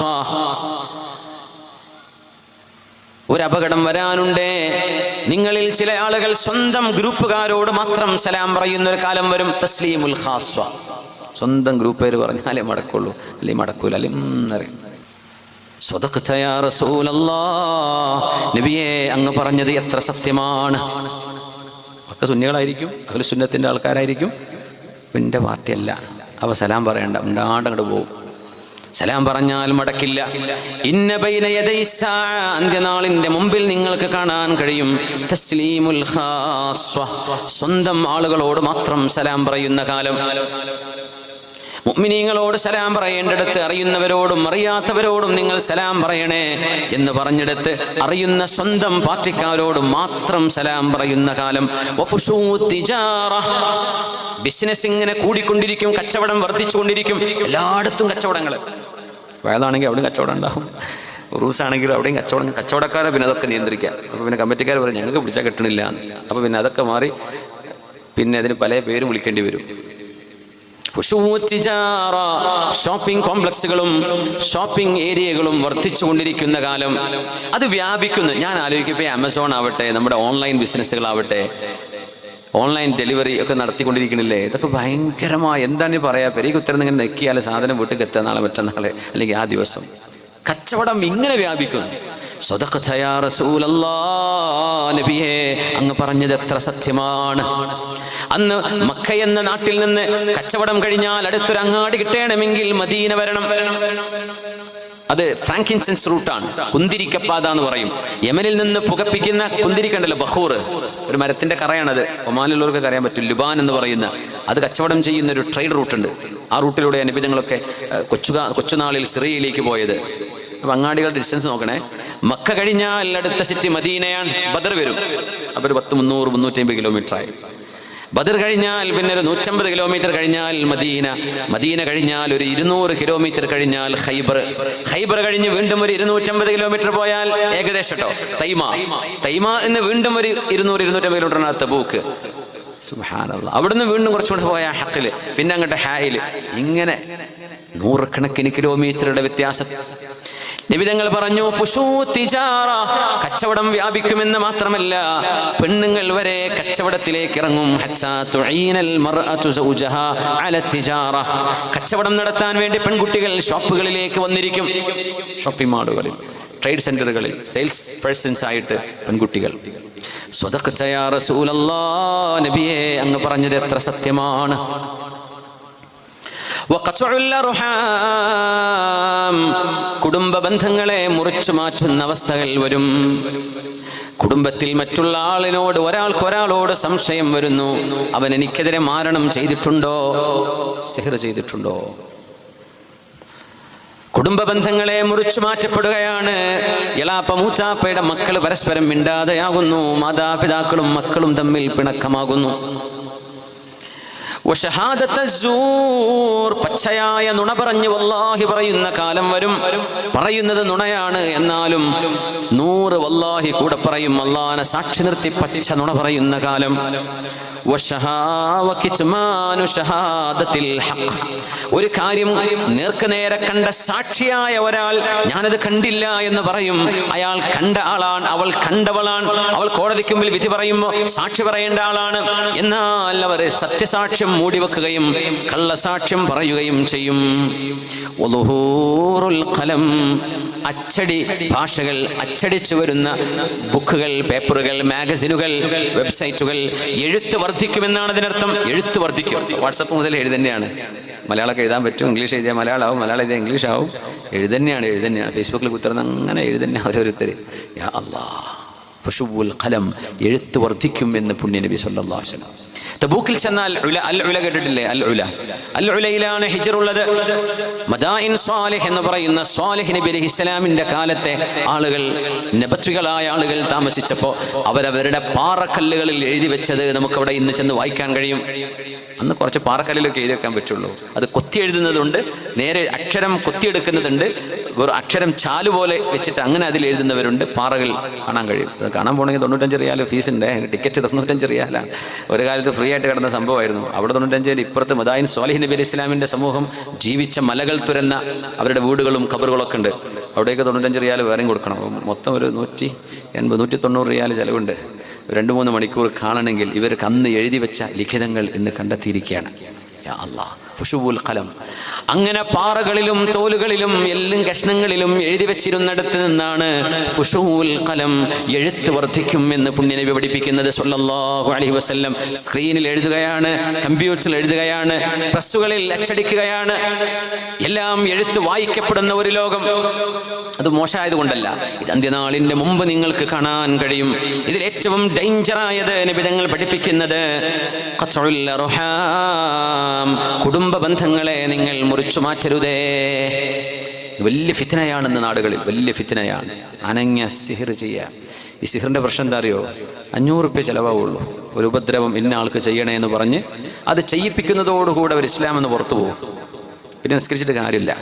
ഒരു അപകടം വരാനുണ്ട്. നിങ്ങളിൽ ചില ആളുകൾ സ്വന്തം ഗ്രൂപ്പുകാരോട് മാത്രം സലാം പറയുന്ന ഒരു കാലം വരും. തസ്ലീമുൽ ഖാസ്സ, സ്വന്തം ഗ്രൂപ്പുകാർ പറഞ്ഞാലേ മടക്കുള്ളൂ, അല്ലെ മടക്കൂല, അല്ലെ അറിയും. സ്വദഖ്ത യാ റസൂലല്ലാഹ്, നബിയേ അങ്ങ് പറഞ്ഞത് എത്ര സത്യമാണ്. ഒക്കെ സുന്നികളായിരിക്കും, അഹ്ലു സുന്നത്തിന്റെ ആൾക്കാരായിരിക്കും, എൻ്റെ പാർട്ടിയല്ല. അവ സലാം പറയണ്ട, ഉണ്ടാണ്ട് അങ്ങോട്ട് പോകും. സലാം പറഞ്ഞാൽ മടക്കില്ല. ഇന്ന ബൈന യദൈ സാഅ, അന്ത്യനാളിന്റെ മുമ്പിൽ നിങ്ങൾക്ക് കാണാൻ കഴിയും തസ്ലീമുൽ ഖാസ്സ, സ്വന്തം ആളുകളോട് മാത്രം സലാം പറയുന്ന കാലം. മുഅ്മിനീങ്ങളോട് സലാം പറയേണ്ടിടത്ത് അറിയുന്നവരോടും അറിയാത്തവരോടും നിങ്ങൾ സലാം പറയണേ എന്ന് പറഞ്ഞിടത്ത് അറിയുന്ന സ്വന്തം പാർട്ടിക്കാരോട് മാത്രം സലാം പറയുന്ന കാലം. ബിസിനസ് ഇങ്ങനെ കൂടിക്കൊണ്ടിരിക്കും, കച്ചവടം വർദ്ധിച്ചുകൊണ്ടിരിക്കും. എല്ലായിടത്തും കച്ചവടങ്ങൾ. വയതാണെങ്കിൽ അവിടെയും കച്ചവടം ഉണ്ടാവും, റൂസ് ആണെങ്കിലും അവിടെയും കച്ചവടം. കച്ചവടക്കാരെ പിന്നെ അതൊക്കെ നിയന്ത്രിക്കുക. അപ്പോൾ പിന്നെ കമ്മിറ്റിക്കാർ പറയും ഞങ്ങൾക്ക് പിടിച്ചാൽ കിട്ടണില്ല എന്ന്. അപ്പോൾ പിന്നെ അതൊക്കെ മാറി പിന്നെ അതിന് പല പേരും വിളിക്കേണ്ടി വരും. ഷോപ്പിംഗ് കോംപ്ലക്സുകളും ഷോപ്പിംഗ് ഏരിയകളും വർദ്ധിച്ചുകൊണ്ടിരിക്കുന്ന കാലം, അത് വ്യാപിക്കുന്നു. ഞാൻ ആലോചിക്കുമ്പോൾ ആമസോൺ ആവട്ടെ, നമ്മുടെ ഓൺലൈൻ ബിസിനസ്സുകളാവട്ടെ, ഓൺലൈൻ ഡെലിവറി ഒക്കെ നടത്തിക്കൊണ്ടിരിക്കണില്ലേ, ഇതൊക്കെ ഭയങ്കരമായ എന്താണ് പറയാ, പെരീക്ക് ഉത്തരം ഇങ്ങനെ നെക്കിയാൽ സാധനം വീട്ടിൽ എത്താൻ നാളെ മറ്റന്നാളെ അല്ലെങ്കിൽ ആ ദിവസം കച്ചവടം ഇങ്ങനെ വ്യാപിക്കുന്നു. സ്വദഖത യാ റസൂലല്ലാഹ്, നബിയേ അങ്ങ് പറഞ്ഞത് എത്ര സത്യമാണ്. അന്ന് മക്ക എന്ന നാട്ടിൽ നിന്ന് കച്ചവടം കഴിഞ്ഞാൽ അടുത്തൊരു അങ്ങാടി കിട്ടണമെങ്കിൽ മദീന വരണം. അത് ഫ്രാങ്കിൻസെൻസ് റൂട്ടാണ്, കുന്തിരിക്കപ്പാത എന്ന് പറയും. യമനിൽ നിന്ന് പുകപ്പിക്കുന്ന കുന്തിരിക്കണ്ടല്ലോ, ബഹൂർ, ഒരു മരത്തിന്റെ കറയാണത്. ഒമാനിലുള്ളവർക്ക് അറിയാൻ പറ്റും. ലുബാൻ എന്ന് പറയുന്ന അത് കച്ചവടം ചെയ്യുന്ന ഒരു ട്രേഡ് റൂട്ടുണ്ട്. ആ റൂട്ടിലൂടെ നബിതങ്ങളൊക്കെ കൊച്ചുനാളിൽ സിറിയയിലേക്ക് പോയത്. അപ്പൊ അങ്ങാടികളുടെ ഡിസ്റ്റൻസ് നോക്കണേ. മക്ക കഴിഞ്ഞാൽ അടുത്ത സിറ്റി മദീനയാണ്. ബദർ വരും, അപ്പൊ ഒരു 300-350 കിലോമീറ്റർ ആയി. ബദർ കഴിഞ്ഞാൽ പിന്നെ ഒരു 150 കിലോമീറ്റർ കഴിഞ്ഞാൽ മദീന. മദീന കഴിഞ്ഞാൽ ഒരു 200 കിലോമീറ്റർ കഴിഞ്ഞാൽ ഖൈബർ. ഖൈബർ കഴിഞ്ഞ് വീണ്ടും ഒരു 250 കിലോമീറ്റർ പോയാൽ ഏകദേശം തൈമ എന്ന് വീണ്ടും ഒരു 200-250 കിലോമീറ്ററിനകത്ത് തബൂക്ക്. സുബ്ഹാനല്ലാഹ്. അവിടുന്ന് വീണ്ടും കുറച്ചുകൂടെ പോയാൽ ഹഖില്, പിന്നെ അങ്ങോട്ട് ഹായില്. ഇങ്ങനെ നൂറുകണക്കിന് കിലോമീറ്ററുടെ വ്യത്യാസം. നബിതങ്ങൾ പറഞ്ഞു ഫുശൂ തിജാറ, കച്ചവടം വ്യാപിക്കുമെന്ന് മാത്രമല്ല പെണ്ണുങ്ങൾ വരെ കച്ചവടത്തിലേക്ക് ഇറങ്ങും. ഹത്താ തുഈനൽ മർഅതു സൗജഹാ അല തിജാറ, കച്ചവടം നടത്താൻ വേണ്ടി പെൺകുട്ടികൾ ഷോപ്പുകളിലേക്ക് വന്നിരിക്കും. ഷോപ്പിംഗ് മാളുകളിൽ, ട്രേഡ് സെന്ററുകളിൽ സെയിൽസ് പേഴ്സൺസ് ആയിട്ട് പെൺകുട്ടികൾ. സ്വദഖത യാ റസൂലല്ലാഹ്, നബിയേ അങ്ങ് പറഞ്ഞത് എത്ര സത്യമാണ്. കുടുംബ ബന്ധങ്ങളെ മുറിച്ചു മാറ്റുന്ന അവസ്ഥകൾ വരും. കുടുംബത്തിൽ മറ്റുള്ള ആളിനോട് ഒരാളോട് സംശയം വരുന്നു, അവൻ എനിക്കെതിരെ മാരണം ചെയ്തിട്ടുണ്ടോ, സിഹ്ർ ചെയ്തിട്ടുണ്ടോ. കുടുംബ ബന്ധങ്ങളെ മുറിച്ചു മാറ്റപ്പെടുകയാണ്. എളാപ്പ മൂത്താപ്പയുടെ മക്കൾ പരസ്പരം മിണ്ടാതെയാകുന്നു. മാതാപിതാക്കളും മക്കളും തമ്മിൽ പിണക്കമാകുന്നു. പച്ചയായ നുണ പറഞ്ഞ് വല്ലാഹി പറയുന്ന കാലം വരും. പറയുന്നത് നുണയാണ്, എന്നാലും 100 വല്ലാഹി കൂടെ പറയും. അല്ലാഹനെ സാക്ഷി നിർത്തി പച്ച നുണ പറയുന്ന കാലം. ഒരു കാര്യം നേർക്കുനേരെ കണ്ട സാക്ഷിയായ ഒരാൾ ഞാനത് കണ്ടില്ല എന്ന് പറയും. അയാൾ കണ്ട ആളാണ്, അവൾ കണ്ടവളാണ്. അവൾ കോടതിക്ക് മുമ്പിൽ വിധി പറയുമ്പോൾ സാക്ഷി പറയേണ്ട ആളാണ്. എന്നാൽ അവർ സത്യസാക്ഷ്യം മൂടിവെക്കുകയും കള്ളസാക്ഷ്യം പറയുകയും ചെയ്യും. അച്ചടി ഭാഷകൾ, അച്ചടിച്ചു വരുന്ന ബുക്കുകൾ, പേപ്പറുകൾ, മാഗസിനുകൾ, വെബ്സൈറ്റുകൾ, എഴുത്ത് വർദ്ധിക്കുമെന്നാണ് അതിനർത്ഥം. എഴുത്ത് വർദ്ധിക്കും. വാട്സപ്പ് മുതൽ എഴുതന്നെയാണ്. മലയാളമൊക്കെ എഴുതാൻ പറ്റും, ഇംഗ്ലീഷ് എഴുതിയാൽ മലയാളമാവും, മലയാളം എഴുതിയാൽ ഇംഗ്ലീഷ് ആവും. എഴുതന്നെയാണ്. ഫേസ്ബുക്കിൽ കുത്തിരുന്ന അങ്ങനെ എഴുതന്നെ ഓരോരുത്തർ. യാ അല്ലാഹ്, ഫശുവുൽ ഖലം, എഴുത്ത് വർദ്ധിക്കും എന്ന് പുണ്യ നബി സല്ലല്ലാഹു അലൈഹി വസല്ലം. തബൂക്കിൽ ചെന്നാൽ അൽ ഉല കേട്ടിട്ടില്ലേ? അൽ ഉലയിലാണ് ഹിജ്ർ ഉള്ളത്. മദായിൻ സ്വാലിഹ് എന്ന് പറയുന്ന സ്വാലിഹ് നബി അലൈഹിസ്സലാമിന്റെ കാലത്തെ ആളുകൾ, നബത്വികളായ ആളുകൾ താമസിച്ചപ്പോൾ അവരവരുടെ പാറക്കല്ലുകളിൽ എഴുതി വെച്ചത് നമുക്കവിടെ ഇന്ന് ചെന്ന് വായിക്കാൻ കഴിയും. അന്ന് കുറച്ച് പാറക്കല്ലിലൊക്കെ എഴുതി വെക്കാൻ പറ്റുള്ളൂ. അത് കൊത്തി എഴുതുന്നതുണ്ട്, നേരെ അക്ഷരം കൊത്തിയെടുക്കുന്നതുണ്ട്, ഒരു അക്ഷരം ചാലുപോലെ വെച്ചിട്ട് അങ്ങനെ അതിൽ എഴുതുന്നവരുണ്ട്. പാറകൾ കാണാൻ കഴിയും. അത് കാണാൻ പോകണമെങ്കിൽ 95 റിയാൽ ഫീസ് ഉണ്ട്. ടിക്കറ്റ് 95 റിയാലാണ്. ഒരു കാലത്ത് ഫ്രീ ആയിട്ട് കിടന്ന സംഭവമായിരുന്നു. അവിടെ 95 ഇപ്പുറത്ത് മദായിൻ സ്വാലിഹ് നബി അലൈഹി ഇസ്ലാമിന്റെ സമൂഹം ജീവിച്ച മലകൾ തുരന്ന അവരുടെ വീടുകളും ഖബറുകളൊക്കെ ഉണ്ട്. അവിടേക്ക് 95 റിയാൽ വേറെയും കൊടുക്കണം. മൊത്തം ഒരു 180-190 റിയാൽ ചിലവുണ്ട്. 2-3 മണിക്കൂർ കാണണമെങ്കിൽ ഇവർക്ക് അന്ന് എഴുതി വെച്ച ലിഖിതങ്ങൾ ഇന്ന് കണ്ടെത്തിയിരിക്കുകയാണ്. യാ അല്ലാഹ്, ഫുശുവുൽ ഖലം. അങ്ങനെ പാറകളിലും തോലുകളിലും എല്ലും കഷ്ണങ്ങളിലും എഴുതി വെച്ചിരുന്നിടത്ത് നിന്നാണ് ഫുശുവുൽ ഖലം, എഴുത്ത് വർദ്ധിക്കും എന്ന് പുണ്യനബി പഠിപ്പിക്കുന്നത് സല്ലല്ലാഹു അലൈഹി വസല്ലം. സ്ക്രീനിൽ എഴുതുകയാണ്, കമ്പ്യൂട്ടറിൽ എഴുതുകയാണ്, പ്രസ്സുകളിൽ അച്ചടിക്കുകയാണ്. എല്ലാം എഴുത്ത് വായിക്കപ്പെടുന്ന ഒരു ലോകം. അത് മോശമായതുകൊണ്ടല്ല, ഇത് അന്ത്യനാളിന്റെ മുമ്പ് നിങ്ങൾക്ക് കാണാൻ കഴിയും. ഇതിൽ ഏറ്റവും ഡേഞ്ചറായത് നബി തങ്ങൾ പഠിപ്പിക്കുന്നത് ഖത്ഉൽ അർഹാം, കുടുംബ ബന്ധങ്ങളെ നിങ്ങൾ മുറിച്ചു മാറ്റരുതേ. വലിയ ഫിത്നയാണെന്ന് നാടുകളിൽ, വലിയ ഫിത്നയാണ്. അനങ്ങ സിഹിർ ചെയ്യുക. ഈ സിഹിറിന്റെ പ്രശ്നം എന്താ അറിയോ? 500 രൂപ ചിലവാവുള്ളൂ. ഒരു ഉപദ്രവം ഇന്ന ആൾക്ക് ചെയ്യണേ എന്ന് പറഞ്ഞ് അത് ചെയ്യിപ്പിക്കുന്നതോടുകൂടെ അവർ ഇസ്ലാം എന്ന് പുറത്തു പോകും. പിന്നെ നിസ്കരിച്ചിട്ട് കാര്യമില്ല.